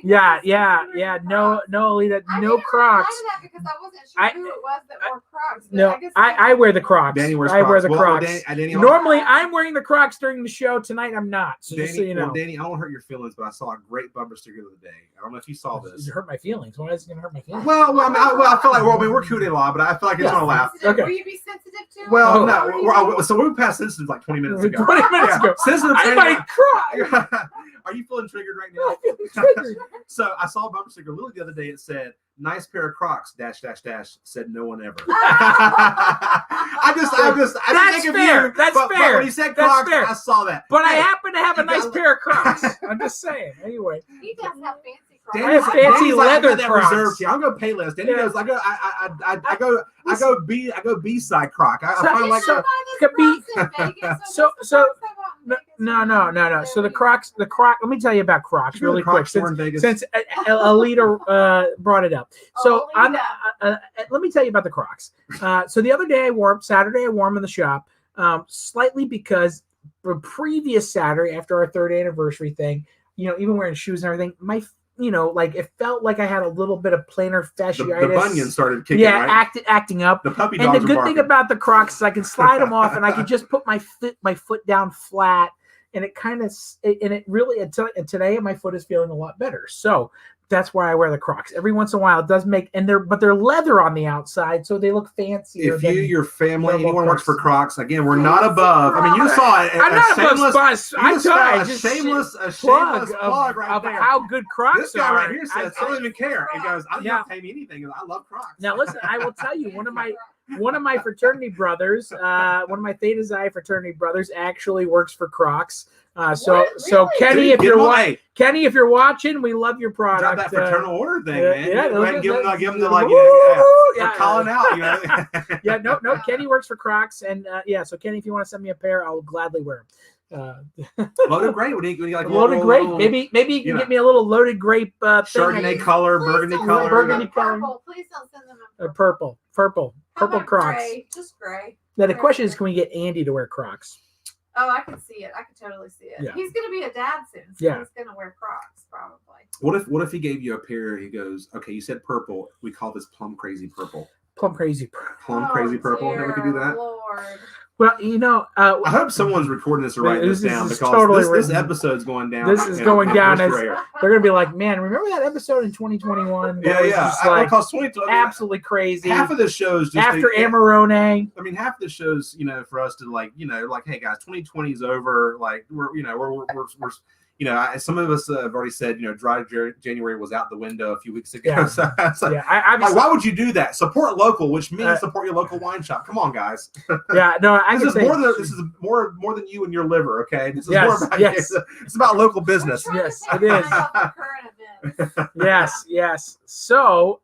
No, Alita, no Crocs. Because I wasn't sure who it was that wore Crocs. No, I wear the Crocs. Danny wears Crocs. I wear the Crocs. Normally, I'm wearing the Crocs during the show. Tonight, I'm not. So Danny, just so you know. Danny, I don't hurt your feelings, but I saw a great bumper sticker the other day. I don't know if you saw this. It hurt my feelings. Why is it going to hurt my feelings? Well, I feel like we're cute a lot, but I feel like it's going to laugh. Okay. Will you be sensitive to it? Well, no. So we passed sensitive like 20 minutes ago. 20 minutes ago. Sensitive. I might cry. Are you feeling triggered right now? I'm feeling triggered. So I saw a bumper sticker literally the other day. It said, "Nice pair of Crocs, .. said no one ever." I That's fair. That's fair. But when he said Crocs, I saw that. But I happen to have a nice pair of Crocs. I'm just saying. Anyway. He does have fancy Crocs. I have fancy leather Crocs. I'm gonna pay less. Danny knows. I go B-side Croc. I find like No. So the Crocs. Let me tell you about Crocs really quick, since Alita brought it up. So let me tell you about the Crocs. So the other day Saturday I wore them in the shop, slightly because the previous Saturday after our 3rd anniversary thing, even wearing shoes and everything, like it felt like I had a little bit of plantar fasciitis. The bunion started kicking, yeah, right? acting up. The puppy And dogs the good are thing barking. about the Crocs is I can slide them off, and I can just put my foot down flat, and it kind of and it really and today my foot is feeling a lot better. So that's why I wear the Crocs. Every once in a while, it does make they're leather on the outside, so they look fancier. If you, your family, normal anyone works for Crocs. Crocs, again, we're not above. I mean, you saw it. I'm not above spice. I saw just a shameless plug plug right of there. how good Crocs This guy are. right here says, I don't even care. He goes, I don't Yeah. pay me anything. I love Crocs. Now listen, I will tell you, one of my fraternity brothers, one of my Theta Xi fraternity brothers, actually works for Crocs. So Really? Kenny, Dude, Kenny, if you're watching, we love your product. drop that fraternal order thing, man. yeah, Go ahead and give them the like, yeah, calling out. Yeah, no. Kenny works for Crocs, and so Kenny, if you want to send me a pair, I'll gladly wear them. Loaded grape. When you like Loaded grape. Maybe you can get me a little loaded grape Chardonnay color, burgundy color. Burgundy color. Purple. Please don't send them a Purple How about Crocs. Gray? Just gray. Now the question is, can we get Andy to wear Crocs? Oh, I can see it. I can totally see it. Yeah. He's gonna be a dad soon, so Yeah. he's gonna wear Crocs probably. What if he gave you a pair? He goes, okay, you said purple. We call this plum crazy purple. Plum crazy. Plum crazy purple. Dear We could do that. Lord. Well, I hope someone's recording this or writing this down is because totally this written. episode's going down. This is going down as they're gonna be like, man, remember that episode in 2021? That was just like because 2020 absolutely crazy. half of the shows just After Amarone. I mean, half the shows, for us to like, hey guys, 2020 is over. Like we're some of us have already said, dry January was out the window a few weeks ago. Yeah. So it's like, I why would you do that? Support local, which means support your local wine shop. Come on, guys. yeah, no, I This can is say more than you and your liver. Okay, this is Yes, more about yes. it's about local business. We're trying Yes, to take it is. minds off the current events. yes. So,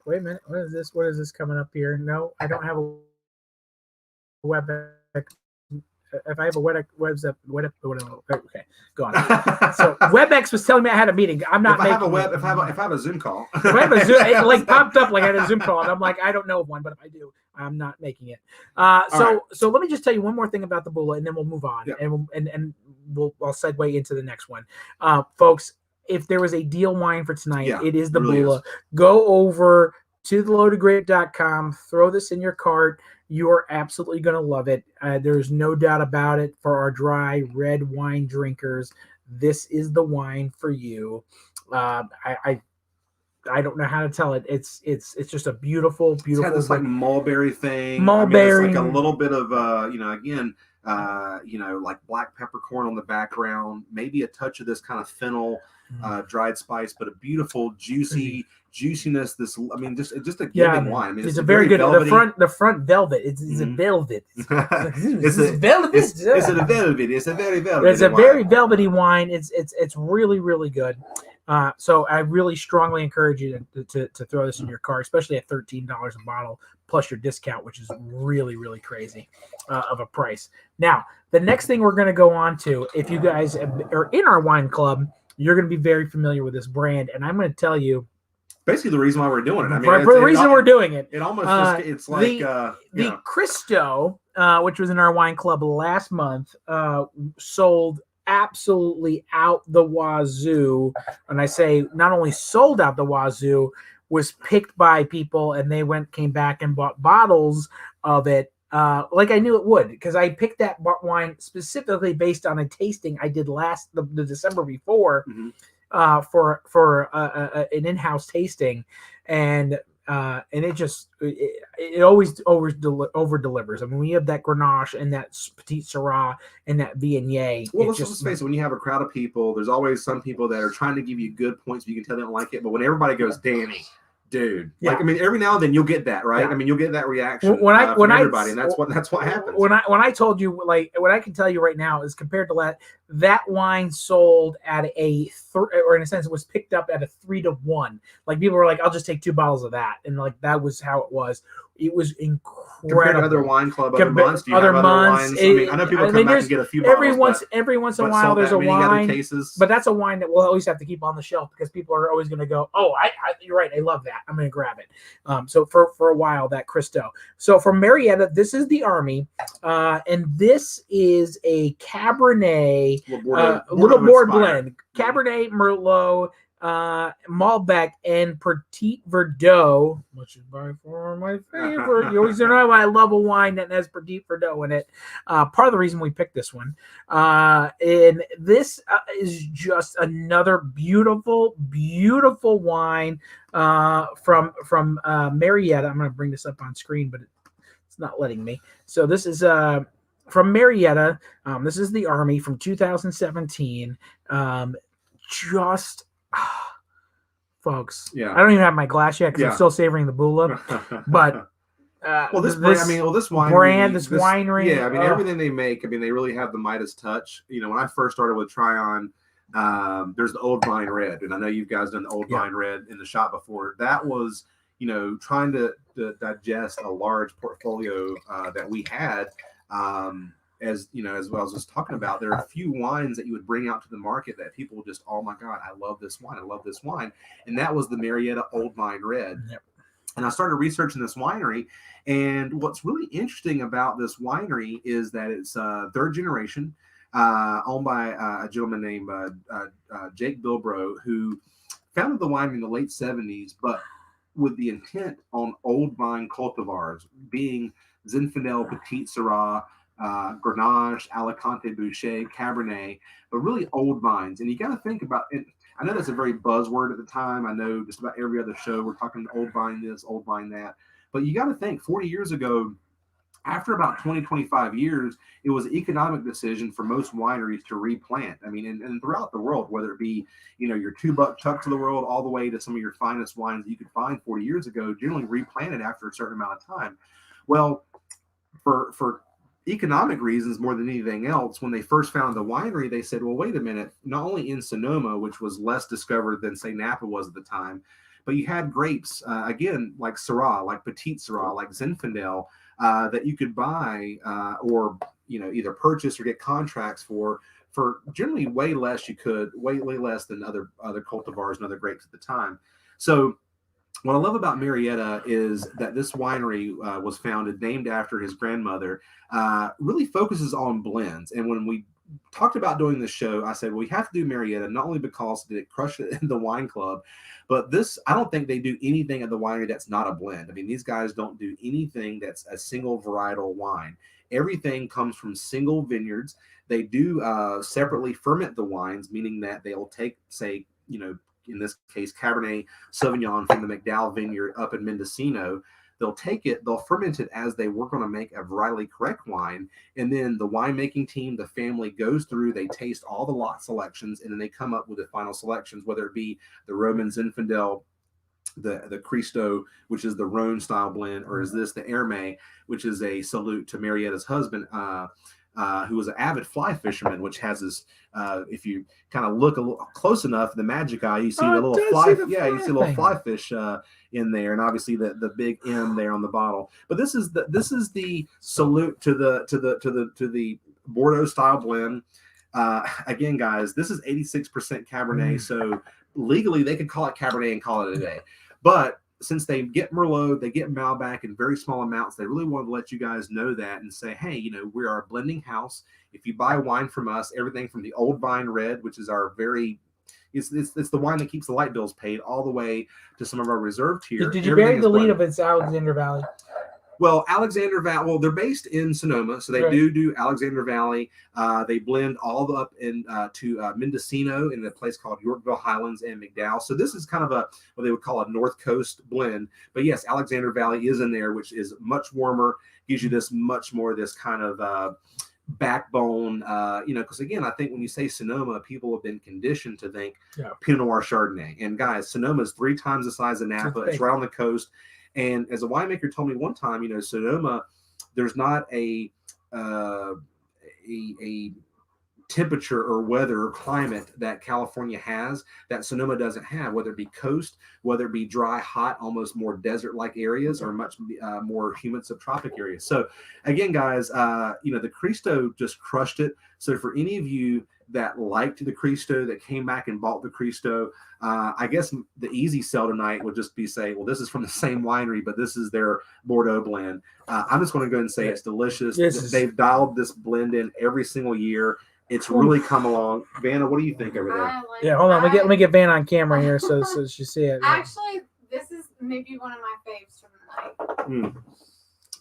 wait a minute. What is this? What is this coming up here? No, I don't have a WebEx. If I have a WebEx, okay, go on. So WebEx was telling me I had a meeting. I'm not. If I have a Zoom call, if I have a Zoom, it like popped up like I had a Zoom call, and I'm like, I don't know of one, but if I do, I'm not making it. So let me just tell you one more thing about the Bula, and then we'll move on, Yeah. and I'll segue into the next one, folks. If there was a deal wine for tonight, it is the really Bula. is. Go over to theloadedgrape.com, throw this in your cart. You are absolutely going to love it. There's no doubt about it. For our dry red wine drinkers, this is the wine for you. I don't know how to tell it. It's just a beautiful. It's had this like mulberry thing. Mulberry. It's like a little bit of like black peppercorn on the background. Maybe a touch of this kind of fennel, dried spice, but a beautiful juiciness. Just a giving wine. I mean, it's a very good. velvety. The front velvet. It's a velvet. It's a velvet. It's a velvet. It's a very velvety. It's a wine. very velvety wine. It's really, really good. So I really strongly encourage you to throw this in your car, especially at $13 a bottle plus your discount, which is really, really crazy of a price. Now, the next thing we're going to go on to, if you guys are in our wine club, you're going to be very familiar with this brand, and I'm going to tell you basically the reason why we're doing it. I mean, for the reason we're doing it. It almost it's like the Cristo, which was in our wine club last month, sold absolutely out the wazoo. And I say not only sold out the wazoo, was picked by people, and they came back and bought bottles of it. Like I knew it would, because I picked that wine specifically based on a tasting I did the December before. Mm-hmm. For an in-house tasting, and it always over delivers. I mean, we have that Grenache and that Petit Syrah and that Viognier. Well, let's face it. When you have a crowd of people, there's always some people that are trying to give you good points, but you can tell they don't like it. But when everybody goes, Danny, dude, yeah. like, I mean, every now and then you'll get that, right? Yeah. I mean, you'll get that reaction when from everybody, and that's what happens. When I told you, like, what I can tell you right now is compared to that wine sold at or in a sense, it was picked up at a 3-to-1. Like, people were like, I'll just take 2 bottles of that, and like that was how it was. It was incredible. Compared to other wine club, other months, do you other have months, other wines? I mean, I know people come back and get a few bottles. Every once in a while, there's a wine, cases. but that's a wine that we'll always have to keep on the shelf because people are always going to go, oh, you're right, I love that, I'm going to grab it. So for a while, that Cristo. So from Marietta, this is the Army, and this is a Cabernet, little Bordeaux blend, Cabernet Merlot. Malbec, and Petit Verdot, which is by far my favorite. You always know I love a wine that has Petit Verdot in it. Part of the reason we picked this one. And this is just another beautiful, beautiful wine from Marietta. I'm going to bring this up on screen, but it's not letting me. So this is from Marietta. This is the Army from 2017. Folks, Yeah. I don't even have my glass yet because Yeah. I'm still savoring the Bula. But well, this wine brand, this winery, yeah, I mean everything they make. I mean they really have the Midas touch. You know, when I first started with Tryon, there's the Old Vine Red, and I know you guys done the Old Vine Red in the shop before. That was, you know, trying to digest a large portfolio that we had. As you know, as well as I was talking about, there are a few wines that you would bring out to the market that people would just, oh my God, I love this wine. I love this wine. And that was the Marietta Old Vine Red. Yep. And I started researching this winery. And what's really interesting about this winery is that it's third generation, owned by a gentleman named Jake Bilbro, who founded the winery in the late 70s, but with the intent on old vine cultivars, being Zinfandel, Petit Syrah, Grenache, Alicante Boucher, Cabernet, but really old vines. And you got to think about it. I know that's a very buzzword at the time. I know just about every other show we're talking old vine this, old vine that. But you got to think 40 years ago, after about 20, 25 years, it was an economic decision for most wineries to replant. I mean, and throughout the world, whether it be, you know, your $2 Chucks of the world, all the way to some of your finest wines that you could find 40 years ago, generally replanted after a certain amount of time. Well, for economic reasons more than anything else, when they first founded the winery, they said, well, wait a minute, not only in Sonoma, which was less discovered than, say, Napa was at the time, but you had grapes, again, like Syrah, like Petit Syrah, like Zinfandel, that you could buy or, you know, either purchase or get contracts for generally way less way less than other cultivars and other grapes at the time. So what I love about Marietta is that this winery was founded, named after his grandmother, really focuses on blends. And when we talked about doing this show, I said, well, we have to do Marietta, not only because it crushed it in the wine club, but this, I don't think they do anything at the winery that's not a blend. I mean, these guys don't do anything that's a single varietal wine. Everything comes from single vineyards. They do separately ferment the wines, meaning that they'll take, say, you know, in this case, Cabernet Sauvignon from the McDowell Vineyard up in Mendocino. They'll take it, they'll ferment it as they work on to make a varietally correct wine. And then the winemaking team, the family goes through, they taste all the lot selections, and then they come up with the final selections, whether it be the Roman Zinfandel, the Cristo, which is the Rhone style blend, or is this the Hermé, which is a salute to Marietta's husband, who was an avid fly fisherman, which has this, if you kind of look a little close enough, the magic eye, you see the little fly, you see a little fly fish in there, and obviously the big M there on the bottle. But this is the salute to the Bordeaux style blend. Again, guys, this is 86% Cabernet, so legally they could call it Cabernet and call it a day. But since they get Merlot, they get Malbec in very small amounts, they really wanted to let you guys know that and say, hey, you know, we are a blending house. If you buy wine from us, everything from the Old Vine Red, which is our very, it's the wine that keeps the light bills paid, all the way to some of our reserve tier. Did you bury the lead of its Alexander Valley? Well, Alexander Valley, well, they're based in Sonoma, so they do Alexander Valley. They blend all the up in to Mendocino in a place called Yorkville Highlands and McDowell. So this is kind of what they would call a North Coast blend. But yes, Alexander Valley is in there, which is much warmer, gives you this much more this kind of backbone, you know, because again, I think when you say Sonoma, people have been conditioned to think Pinot Noir Chardonnay. And guys, Sonoma is 3 times the size of Napa. It's right on the coast. And as a winemaker told me one time, you know, Sonoma, there's not a temperature or weather or climate that California has that Sonoma doesn't have, whether it be coast, whether it be dry, hot, almost more desert-like areas, or much more humid subtropic areas. So again, guys, you know, the Cristo just crushed it. So for any of you that liked the Cristo, that came back and bought the Cristo, I guess the easy sell tonight would just be say, well, this is from the same winery, but this is their Bordeaux blend. I'm just going to go ahead and say it's delicious. They've dialed this blend in every single year. It's really come along. Vanna, what do you think over there? I like Yeah, hold on. Let me get Van on camera here so she see it. Actually, this is maybe one of my faves from the night.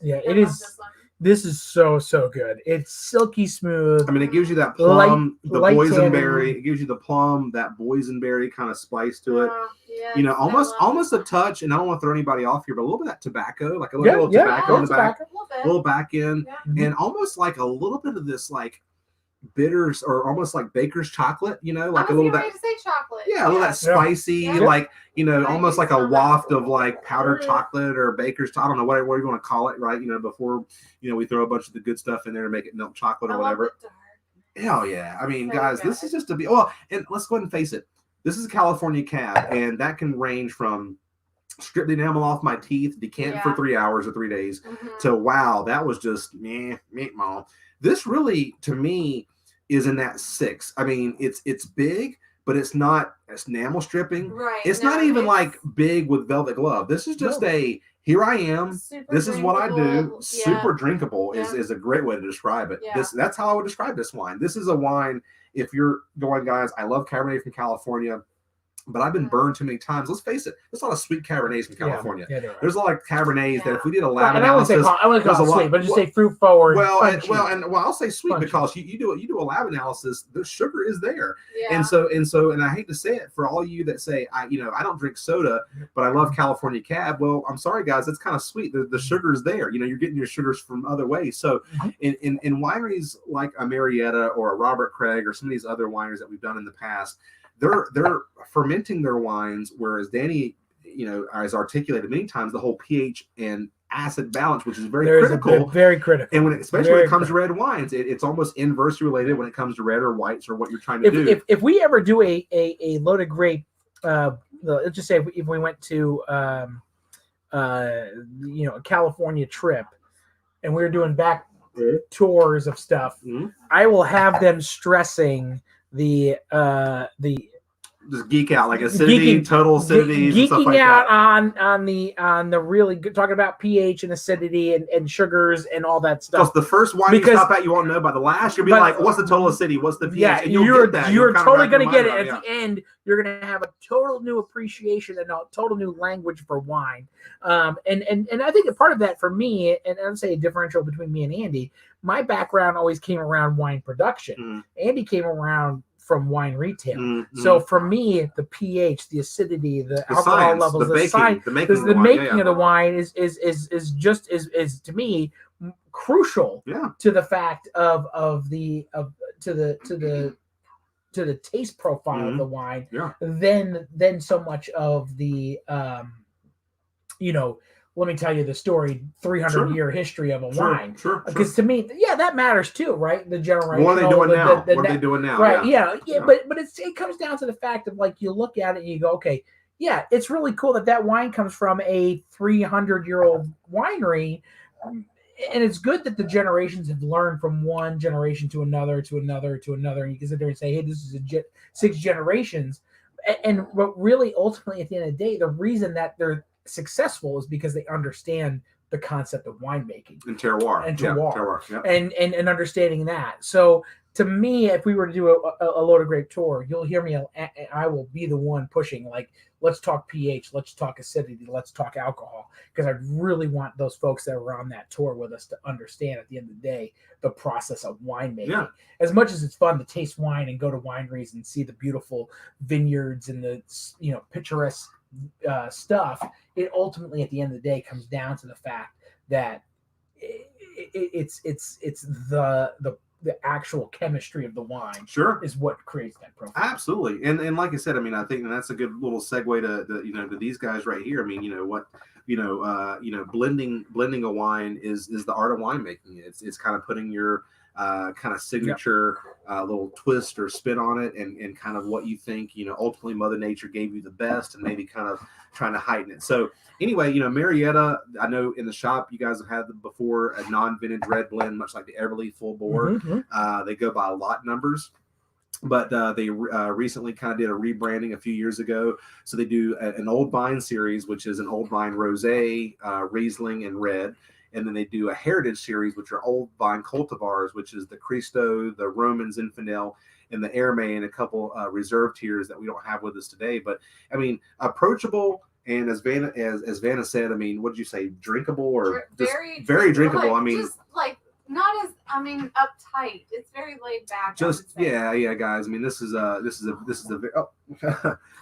Yeah, I it love is. this one. This is so good. It's silky smooth. I mean, it gives you that plum, the light boysenberry. tannin. It gives you the plum, that boysenberry kind of spice to it. Yes, You know, I love almost a this touch, and I don't want to throw anybody off here, but a little bit of that tobacco, like a Yeah, little yeah, tobacco in the back, one. A little bit. a little back end, Yeah. and almost like a little bit of this like bitters or almost like baker's chocolate, you know, like I a was little getting that. ready to say chocolate. Yeah, a little that spicy, Yeah. like, you know, I almost do like a smell that. waft of like powdered chocolate or baker's, I don't know, whatever you want to call it, right? You know, before, you know, we throw a bunch of the good stuff in there to make it milk chocolate or I love whatever. it dark. Hell yeah. I mean, So guys, this good. is just to be, well, and let's go ahead and face it. This is a California cab, and that can range from strip the enamel off my teeth, decant for Yeah. 3 hours or 3 days, Mhm. to wow, that was just meat mall. This really, to me, is in that 6. I mean, it's big, but it's not enamel stripping. Right. It's no, not even it's like big with velvet glove. This is just here I am. super This is what I do. drinkable. Super drinkable Yeah. is a great way to describe it. Yeah. That's how I would describe this wine. This is a wine. If you're going, guys, I love Cabernet from California, but I've been burned too many times. Let's face it, there's a lot of sweet Cabernets from California. Yeah, there are. There's a lot of Cabernets that if we did a lab Well, and I wouldn't analysis, say I wouldn't call there's it a lot- sweet, but just say fruit forward. well, punchy. I'll say sweet Punchy. because you do a lab analysis. The sugar is there, Yeah. and I hate to say it for all you that say I don't drink soda, but I love California Cab. Well, I'm sorry guys, it's kind of sweet. The sugar is there. You know, you're getting your sugars from other ways. So in wineries like a Marietta or a Robert Craig or some of these other wineries that we've done in the past, they're fermenting their wines, whereas Danny, you know, has articulated many times the whole pH and acid balance, which is very critical. Very critical. And especially when it comes to red wines, it's almost inversely related when it comes to red or whites or what you're trying to do. If we ever do a loaded grape, let's just say if we went to a California trip, and we were doing back tours of stuff, I will have them stressing the just geek out, like acidity, total acidities, and stuff geeking like out that. on the really good, talking about pH and acidity and sugars and all that Because stuff. the first wine you stop at, you won't know. By the last, you'll be like, "What's the total acidity? What's the pH?" Yeah, and you're kind totally of going to get it. around, At the end, you're going to have a total new appreciation and a total new language for wine. And I think a part of that for me, and I'd say a differential between me and Andy, my background always came around wine production. Andy came around from wine retail. So for me, the pH, the acidity, the alcohol science, levels, the making of the wine is just to me crucial to the fact of the taste profile of the wine than so much of the let me tell you the story, 300-year history of a wine. Because to me, that matters too, right? The generation. What are they doing now? What are they doing now? Right, yeah. But it comes down to the fact of, like, you look at it and you go, okay, yeah, it's really cool that wine comes from a 300-year-old winery, and it's good that the generations have learned from one generation to another, and you can sit there and say, hey, this is 6 generations. And what really ultimately at the end of the day, the reason that they're successful is because they understand the concept of winemaking and terroir and understanding that. So to me, if we were to do a loaded grape tour, you'll hear me. I will be the one pushing, like, let's talk pH, let's talk acidity, let's talk alcohol, because I really want those folks that were on that tour with us to understand at the end of the day the process of winemaking. Yeah. As much as it's fun to taste wine and go to wineries and see the beautiful vineyards and the picturesque stuff, it ultimately at the end of the day comes down to the fact that it's the actual chemistry of the wine is what creates that profile. Absolutely. And like I said, I mean, I think that's a good little segue to these guys right here. I mean, blending a wine is the art of winemaking. It's kind of putting your kind of signature little twist or spin on it, and kind of what you think, ultimately Mother Nature gave you the best, and maybe kind of trying to heighten it. So anyway, Marietta, I know in the shop you guys have had before a non-vintage red blend, much like the Everly Full Bore. They go by lot numbers. But they recently kind of did a rebranding a few years ago. So they do an Old Vine series, which is an Old Vine Rosé, Riesling, and Red. And then they do a heritage series, which are old vine cultivars, which is the Cristo, the Roman Zinfandel, and the Hermé, and a couple reserve tiers that we don't have with us today. But I mean, approachable, and as Vanna said, I mean, what did you say, drinkable or just very drinkable? Like, I mean, just like not as uptight. It's very laid back. Just yeah, guys. I mean, this is a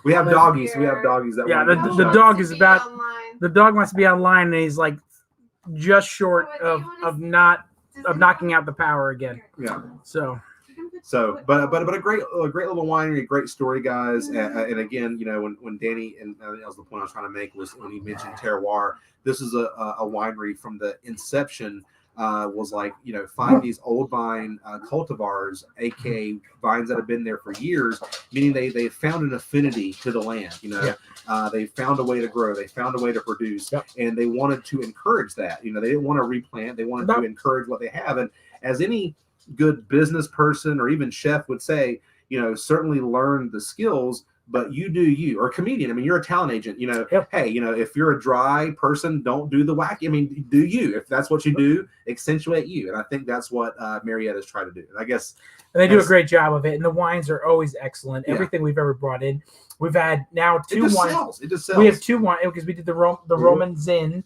we have doggies. We have doggies that the dog is about online. The dog wants to be online, and he's like just short of knocking out the power again. Yeah. So, but a great little winery, a great story, guys. And again, you know, when Danny, and that was the point I was trying to make, was when he mentioned terroir. This is a winery from the inception. Was like, you know, find these old vine cultivars, aka vines that have been there for years, meaning they found an affinity to the land. You know, they found a way to grow, they found a way to produce, and they wanted to encourage that. You know, they didn't want to replant, they wanted to encourage what they have. And as any good business person or even chef would say, you know, certainly learn the skills, but you do you. Or comedian, I mean, you're a talent agent, you know. Hey, you know, if you're a dry person, don't do the wacky. I mean, do you. If that's what you do, accentuate you. And I think that's what Marietta's trying to do. And I guess they do a great job of it. And the wines are always excellent. Everything we've ever brought in. We've had now two wines. It just sells. We have two wines because we did the Roman Zin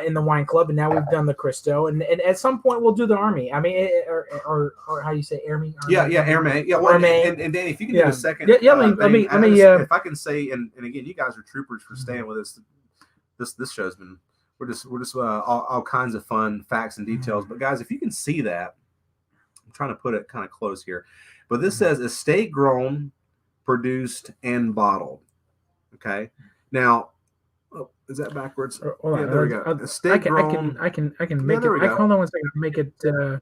in the wine club, and now we've done the Cristo, and at some point we'll do the Army. I mean, or how do you say Hermé? Hermé. Yeah, well, Hermé. And Danny, if you can do a second, let me. If I can say, and again, you guys are troopers for staying with us. This show's been we're just all kinds of fun facts and details. But guys, if you can see that, I'm trying to put it kind of close here, but this says estate grown, produced, and bottled. Okay, now. Oh, is that backwards? There we go. I can make it. Hold on one second.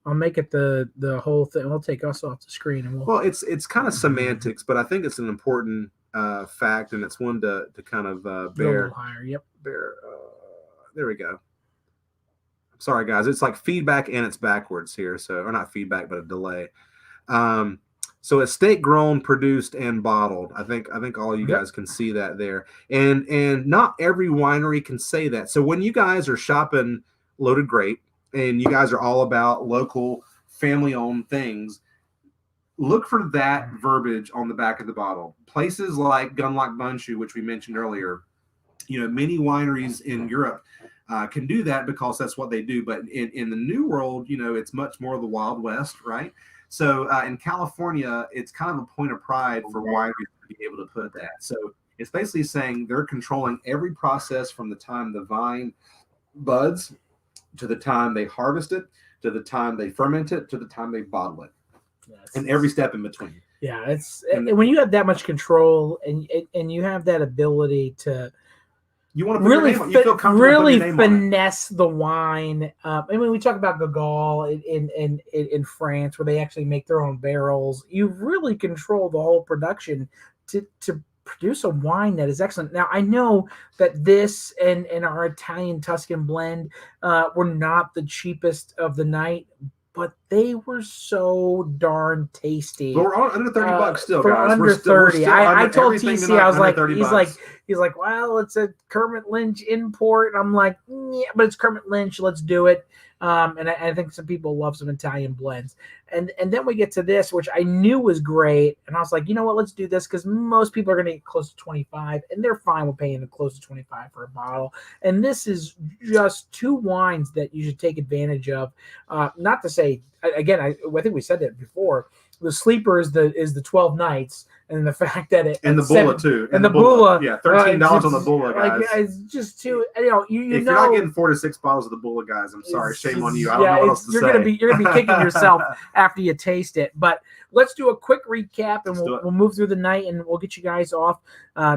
I'll make it the whole thing. We'll take us off the screen and well, it's kind of semantics, but I think it's an important fact, and it's one to kind of bear. A little higher. Yep. There we go. Sorry, guys. It's like feedback and it's backwards here. So, or not feedback, but a delay. So estate grown, produced, and bottled. I think all you guys can see that there. And not every winery can say that. So when you guys are shopping Loaded Grape and you guys are all about local family-owned things, look for that verbiage on the back of the bottle. Places like Gunlock Bundschuh, which we mentioned earlier, you know, many wineries in Europe can do that because that's what they do. But in the New World, you know, it's much more the Wild West, right? So in California, it's kind of a point of pride for wineries to be able to put that. So it's basically saying they're controlling every process from the time the vine buds to the time they harvest it, to the time they ferment it, to the time they bottle it, and every step in between. Yeah, and when you have that much control and you have that ability to. You want to put really finesse the wine. I mean, we talk about Gaugal in France, where they actually make their own barrels. You really control the whole production to produce a wine that is excellent. Now, I know that this and our Italian Tuscan blend were not the cheapest of the night, but they were so darn tasty. But we're under $30 still, for guys. Under 30. I told TC, I was like, he's like, well, it's a Kermit Lynch import. And I'm like, yeah, but it's Kermit Lynch. Let's do it. And I think some people love some Italian blends. And then we get to this, which I knew was great. And I was like, you know what, let's do this because most people are going to get close to 25 and they're fine with paying close to 25 for a bottle. And this is just two wines that you should take advantage of. Not to say, again, I think we said that before. The sleeper is the 12 nights, and the fact that it and the Bulla too, and the Bulla, yeah, $13 on the Bulla, guys. Like, it's just too, you know, if you're not getting 4 to 6 bottles of the Bulla, guys, I'm sorry, shame on you. I don't know what else to say. You're gonna be kicking yourself after you taste it. But let's do a quick recap, and we'll move through the night, and we'll get you guys off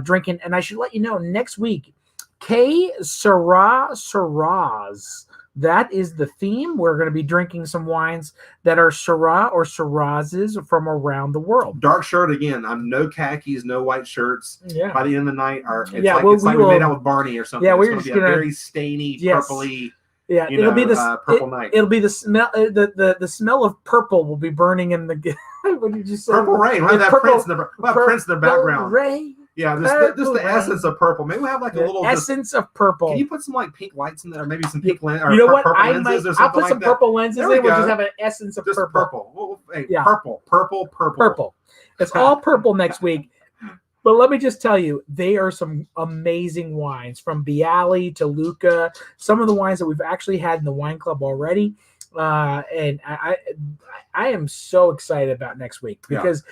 drinking. And I should let you know next week, K Syrah Syrahs. That is the theme. We're going to be drinking some wines that are Syrah or Shirazes from around the world. Dark shirt again. I'm no khakis, no white shirts. Yeah. By the end of the night, it's like we made out with Barney or something. Yeah, it's we're going just to be a very stainy, purpley. Yeah, it'll be purple night. It'll be the smell. The smell of purple will be burning in the. What did you say? Purple rain. We'll have Prince in the background. Rain. Yeah, just the essence of purple. Maybe we have like a little essence of purple. Can you put some like pink lights in there? Maybe some pink lenses. You know what? Purple lenses or something I'll put some like purple lenses in. We'll just go. have an essence of just purple. Hey, Yeah. Purple. It's all purple next week. But let me just tell you, they are some amazing wines from Bialy to Lucca. Some of the wines that we've actually had in the wine club already. And I am so excited about next week because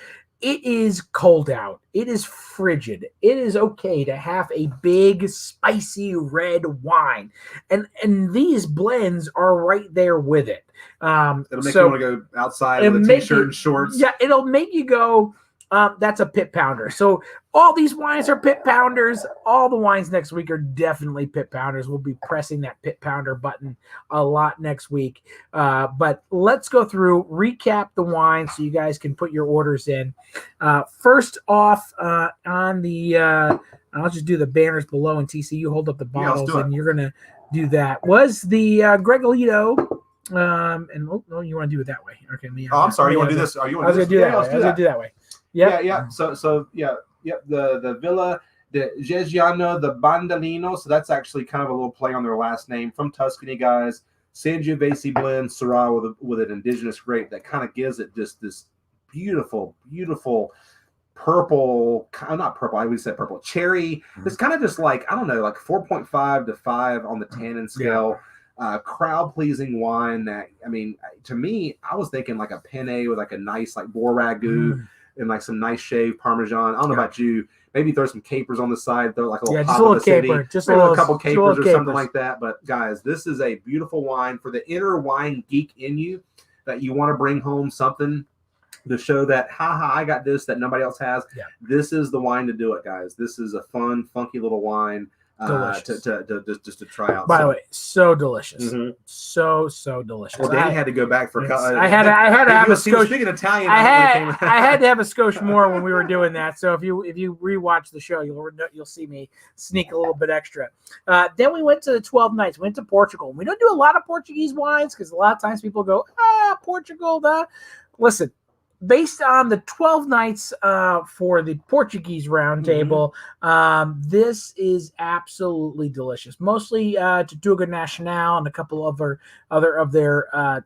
it is cold out. It is frigid. It is okay to have a big, spicy red wine. And these blends are right there with it. It'll make you want to go outside with a t-shirt and shorts. Yeah, it'll make you go, that's a pit pounder. So all these wines are pit pounders. All the wines next week are definitely pit pounders. We'll be pressing that pit pounder button a lot next week. But let's go through, recap the wines so you guys can put your orders in. First off, on the, I'll just do the banners below, and TC, you hold up the bottles, and you're going to do that. Was the Gregolito. And you want to do it that way? Okay. I'm sorry. You want to do this? I was going to do that. I was going to do that way. Yeah. So the Villa de Geggiano, the Bandolino. So that's actually kind of a little play on their last name, from Tuscany, guys. Sangiovese blend, Syrah with an indigenous grape that kind of gives it just this beautiful purple, not purple, I would say purple cherry. It's kind of just like, I don't know, like 4.5 to 5 on the tannin scale. Crowd pleasing wine that, I mean, to me, I was thinking like a penne with like a nice like boar ragu and like some nice shaved Parmesan. I don't know about you. Maybe throw some capers on the side, throw like a little just a little caper, just a couple capers or something like that. But guys, this is a beautiful wine for the inner wine geek in you that you want to bring home something to show that, I got this that nobody else has. Yeah. This is the wine to do it, guys. This is a fun, funky little wine. To try out. By the way, so delicious, so delicious. Well, Danny had to go back for. I had to have a skosh. Speaking Italian, I had to have a skosh more when we were doing that. So if you rewatch the show, you'll see me sneak a little bit extra. Then we went to the 12 nights. We went to Portugal. We don't do a lot of Portuguese wines because a lot of times people go, Portugal. Listen. Based on the 12 nights for the Portuguese roundtable, this is absolutely delicious. Mostly Tortuga Nacional and a couple of other of their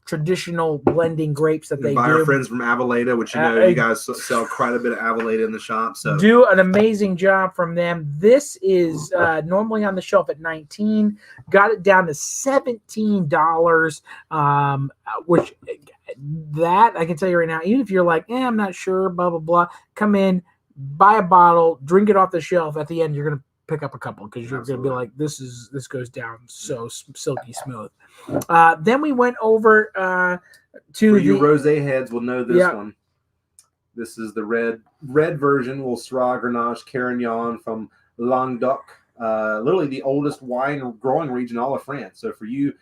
traditional blending grapes that they do. Our friends from Aveleda, which you guys sell quite a bit of Aveleda in the shop. So do an amazing job from them. This is normally on the shelf at $19. Got it down to $17, which that I can tell you right now, even if you're like, I'm not sure, blah, blah, blah, come in, buy a bottle, drink it off the shelf. At the end, you're going to pick up a couple because you're going to be like, this goes down so silky smooth. Then we went over to for you rosé heads will know this one. This is the red version. Will Syrah Grenache Carignan from Languedoc, literally the oldest wine growing region in all of France. So for you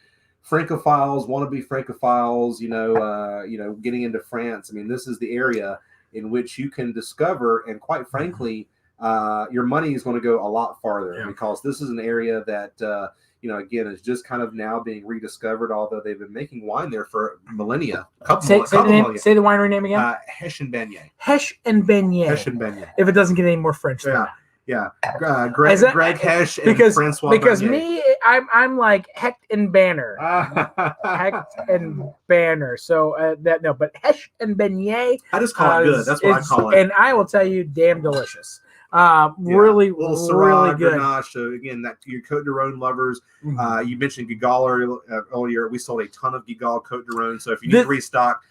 Francophiles, wannabe Francophiles, getting into France, I mean, this is the area in which you can discover, and quite frankly, your money is going to go a lot farther because this is an area that, again, is just kind of now being rediscovered, although they've been making wine there for millennia. Say the winery name again. Hesh and Beignet. Hesh and Beignet. If it doesn't get any more French than that. Yeah, Greg Hesh and Francois because Beignet. Me, I'm like Hecht and Banner, Hecht and Banner. So but Hesh and Beignet. I just call it good. That's what I call it. And I will tell you, damn delicious. Really, really good. Grenache. So again, that your Côte de Rhône lovers. You mentioned Gigal earlier. We sold a ton of Gigal Côte de Rhône. So if you need to restock,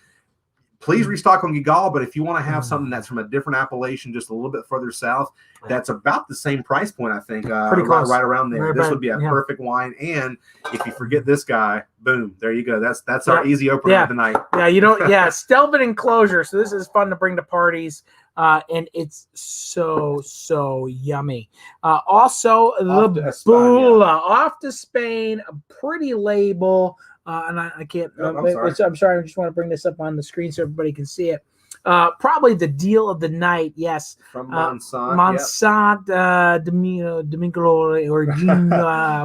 please restock on Gigal. But if you want to have something that's from a different appellation, just a little bit further south, that's about the same price point, I think. Pretty close. Right around there. This would be a perfect wine. And if you forget this guy, boom, there you go. That's our easy opener of the night. Yeah, Stelvin enclosure. So this is fun to bring to parties. And it's so yummy. Also, the Bula off to Spain, a pretty label. And I can't. I'm sorry. I just want to bring this up on the screen so everybody can see it. Probably the deal of the night. Yes, from Monsant. Domingo or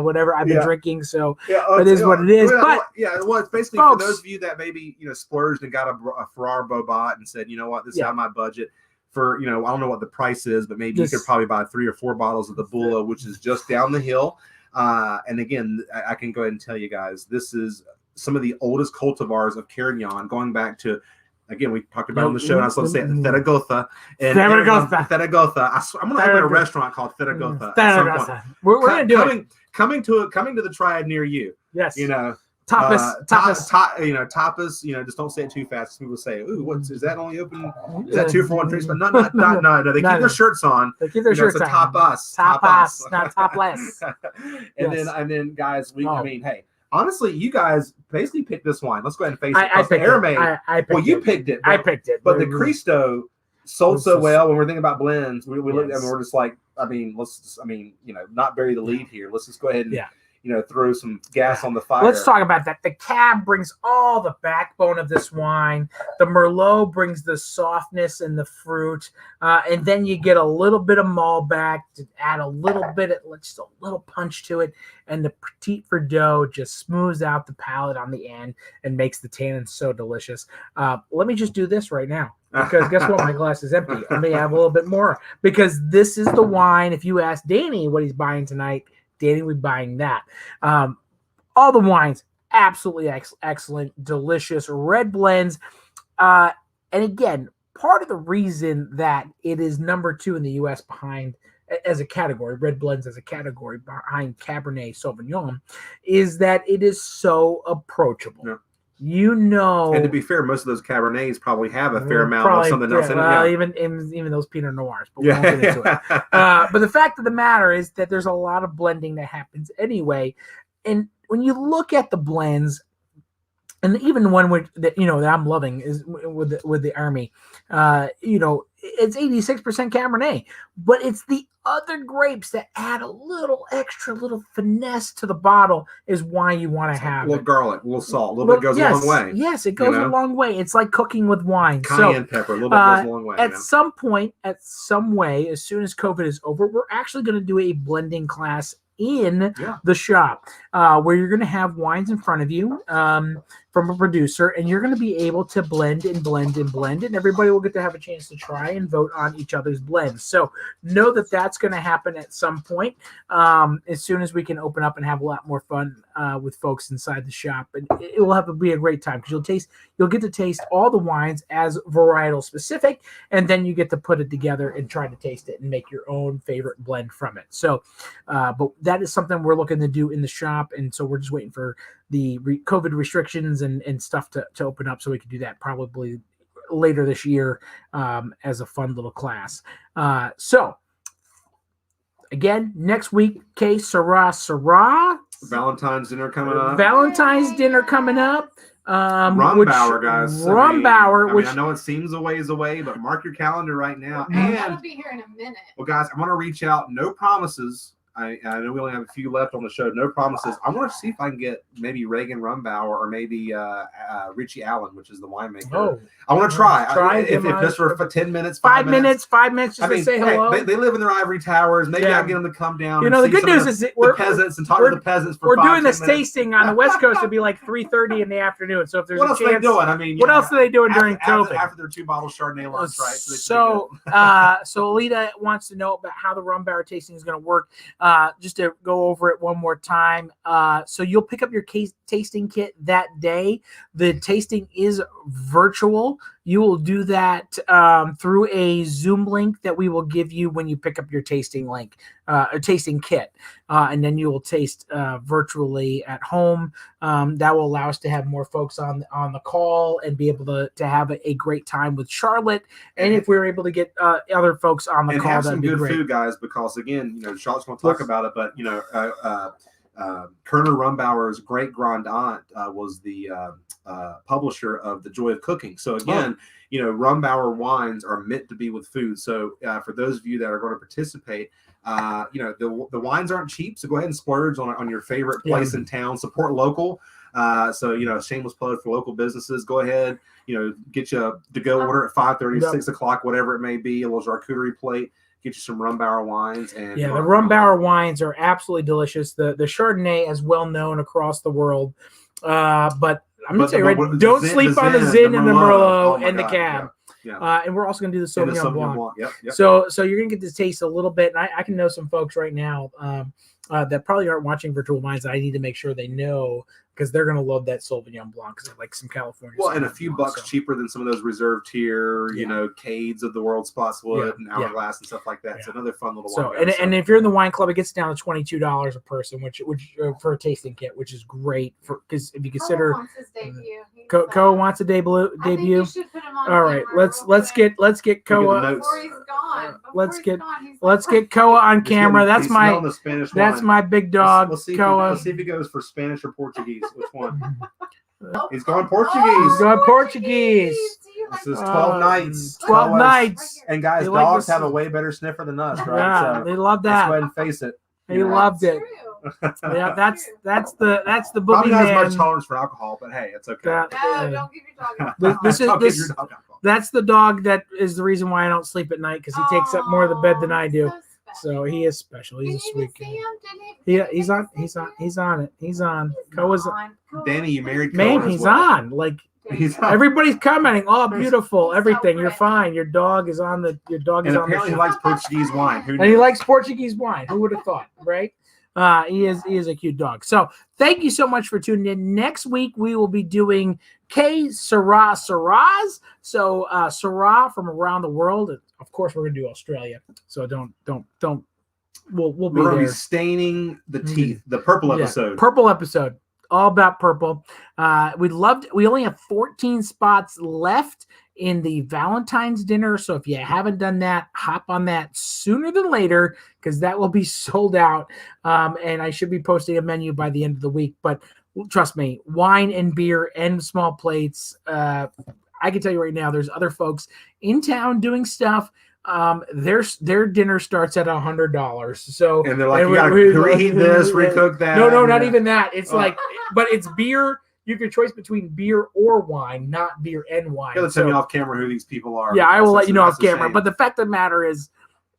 whatever I've been drinking. So it is what it is. But it's basically folks, for those of you that maybe splurged and got a Ferrari Bobat and said, you know what, this is out of my budget. for, I don't know what the price is, but maybe you Just- could probably buy 3 or 4 bottles of the Bulla, which is just down the hill. And again, I can go ahead and tell you guys, this is some of the oldest cultivars of Carignan, going back to, again, we talked about it on the show, and I was going to say Thedagotha. Thedagotha. I'm going to open a restaurant called Thedagotha at some point. We're going to do it. Coming to the triad near you. Yes. Tapas. Tapas. Just don't say it too fast. People say, "Ooh, is that only open? Is that 2 for $1 free?" But no. They keep their shirts on. They keep their shirts on. Tapas, not topless. And then, guys, hey, honestly, you guys basically picked this wine. Let's go ahead and face it. I picked it. You picked it. I picked it. But the Cristo sold so well. When we're thinking about blends, we looked at it and we're just like, not bury the lead here. Let's just go ahead and throw some gas on the fire. Let's talk about that. The Cab brings all the backbone of this wine. The Merlot brings the softness and the fruit. And then you get a little bit of Malbec to add a little punch to it. And the Petit Verdot just smooths out the palate on the end and makes the tannins so delicious. Let me just do this right now. Because guess what? My glass is empty. I may have a little bit more. Because this is the wine. If you ask Danny what he's buying tonight, Danny would be buying that. All the wines, absolutely excellent, delicious red blends. And again, part of the reason that it is number 2 in the U.S. behind, as a category, red blends as a category behind Cabernet Sauvignon, is that it is so approachable. Yeah. And to be fair, most of those Cabernets probably have a fair amount of something else in it. Well, even those Pinot Noirs, but we won't get into it. But the fact of the matter is that there's a lot of blending that happens anyway. And when you look at the blends, and even one that I'm loving is with the Army, it's 86% Cabernet, but it's the other grapes that add a little finesse to the bottle is why you want to have a little garlic, a little salt, a little bit goes a long way. Yes, it goes a long way. It's like cooking with wine. Cayenne pepper, a little bit goes a long way. At some point, as soon as COVID is over, we're actually going to do a blending class in the shop where you're going to have wines in front of you from a producer, and you're going to be able to blend, and everybody will get to have a chance to try and vote on each other's blends. So know that that's going to happen at some point as soon as we can open up and have a lot more fun with folks inside the shop. And it will be a great time because you'll get to taste all the wines as varietal specific, and then you get to put it together and try to taste it and make your own favorite blend from it. So, but that is something we're looking to do in the shop, and so we're just waiting for the COVID restrictions and stuff to open up so we can do that probably later this year as a fun little class. So again, next week, Syrah. Valentine's dinner coming up. Rumbauer, guys. Rumbauer. I know it seems a ways away, but mark your calendar right now. That'll be here in a minute. Well, guys, I'm going to reach out. No promises. I know we only have a few left on the show. No promises. I want to see if I can get maybe Reagan Rumbauer or maybe Richie Allen, which is the winemaker. Oh, I want to try. If this were for 10 minutes, 5 minutes. 5 minutes just to say hello. They live in their ivory towers. Maybe I get them to come down. The good news is that we're peasants and talk to the peasants for 5 minutes. We're doing this 10 minutes. tasting on the West Coast. It'd be like 3:30 in the afternoon. So if there's what a else chance, are they doing? What else are they doing during COVID? After their 2 bottle Chardonnay lunch, right? So Alita wants to know about how the Rumbauer tasting is going to work. Just to go over it one more time. So you'll pick up your tasting kit that day. The tasting is virtual. You will do that through a Zoom link that we will give you when you pick up your tasting link, or tasting kit, and then you will taste virtually at home. That will allow us to have more folks on the call and be able to have a great time with Charlotte. And if we're able to get other folks on the call, have that'd some be good great. Food, guys, because again, Charlotte's going to talk about it, but Kerner Rumbauer's great grand aunt was the publisher of The Joy of Cooking. So again, Rumbauer wines are meant to be with food. So for those of you that are going to participate, the wines aren't cheap. So go ahead and splurge on your favorite place in town. Support local. So shameless plug for local businesses. Go ahead, get you a to-go order at 5:30, 6 o'clock, whatever it may be. A little charcuterie plate. Get you some Rumbauer wines. And the Rumbauer wines are absolutely delicious. The Chardonnay is well known across the world, but I'm going to tell you, don't sleep on the Zin and the Merlot and the Cab. Yeah. And we're also going to do the And the Sauvignon Blanc. Yep. So you're going to get to taste a little bit. And I can know some folks right now that probably aren't watching Virtual Minds. I need to make sure they know because they're going to love that Sauvignon Blanc because I like some California. Well, and a Sauvignon few Blanc, bucks so. cheaper than some of those reserve tier, Yeah. Cades of the world, Spotswood Yeah. and Hourglass and stuff like that. Yeah. So another fun little So wine. and if you're in the wine club, it gets down to $22 a person, which for a tasting kit, which is great for because if you consider Wants his debut. Koa wants a debut. I think you should put him on All right, camera let's real quick. get the Koa. notes. Before he's gone. Let's get Koa on camera. That's He's smelling my the Spanish that's wine. my big dog, Let's see Koa. if he goes for Spanish or Portuguese. Which one? He's going He's Portuguese. going Portuguese. This is 12 nights. 12 Koa's- nights. And guys, You like dogs this- have a way better sniffer than us, right? Yeah, So they love let's go ahead that. and face it. They loved it. Yeah, that's the Probably not as much boogeyman. tolerance for alcohol, but hey, it's okay. That- No, don't give your dog This is- Don't give this- your dog alcohol. That's the dog that is the reason why I don't sleep at night because he takes up more of the bed than I do. So he is special. He's a sweet kid. He's on it. He's on. Koa's Danny, you married Koa man. as He's well. on. Like He's on. everybody's commenting. Oh, beautiful. He's so Everything. You're pretty. fine. Your dog is on the. Your dog is And on the apparently he show. likes Portuguese wine. Who And he knew? likes Portuguese wine. Who would have thought, right? He is a cute dog. So thank you so much for tuning in. Next week we will be doing Syrahs. So Syrah from around the world. Of course, we're gonna do Australia. So don't. We'll be We're going to there. be staining the teeth. The purple Yeah. episode. Purple episode. All about purple. We only have 14 spots left in the Valentine's dinner. So if you haven't done that, hop on that sooner than later because that will be sold out. And I should be posting a menu by the end of the week. But trust me, wine and beer and small plates. I can tell you right now, there's other folks in town doing stuff. Their dinner starts at $100. So And they're like, and you got to reheat this, recook that. no, not even that. It's Oh. like, but it's beer. You have your choice between beer or wine, not beer and wine. You got to So- tell me off camera who these people are. yeah, I will let That's you know a- off that's a camera. shame. But the fact of the matter is,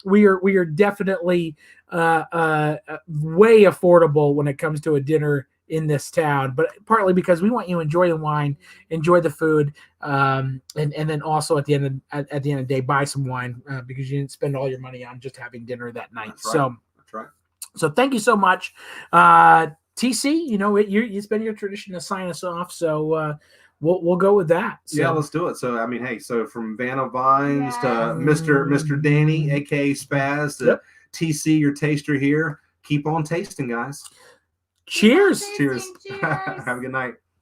we are definitely way affordable when it comes to a dinner in this town. But partly because we want you to enjoy the wine, enjoy the food, and then also at the end of the day, buy some wine because you didn't spend all your money on just having dinner that night. That's right. So. That's right. So thank you so much, TC. It's been your tradition to sign us off, so we'll go with that. So, Yeah, let's do it. So I mean, hey, so from Van of Vines to Yeah. Mr. Danny, aka Spaz, to Yep. TC, your taster here. Keep on tasting, guys. cheers. Cheers. Cheers. Have a good night.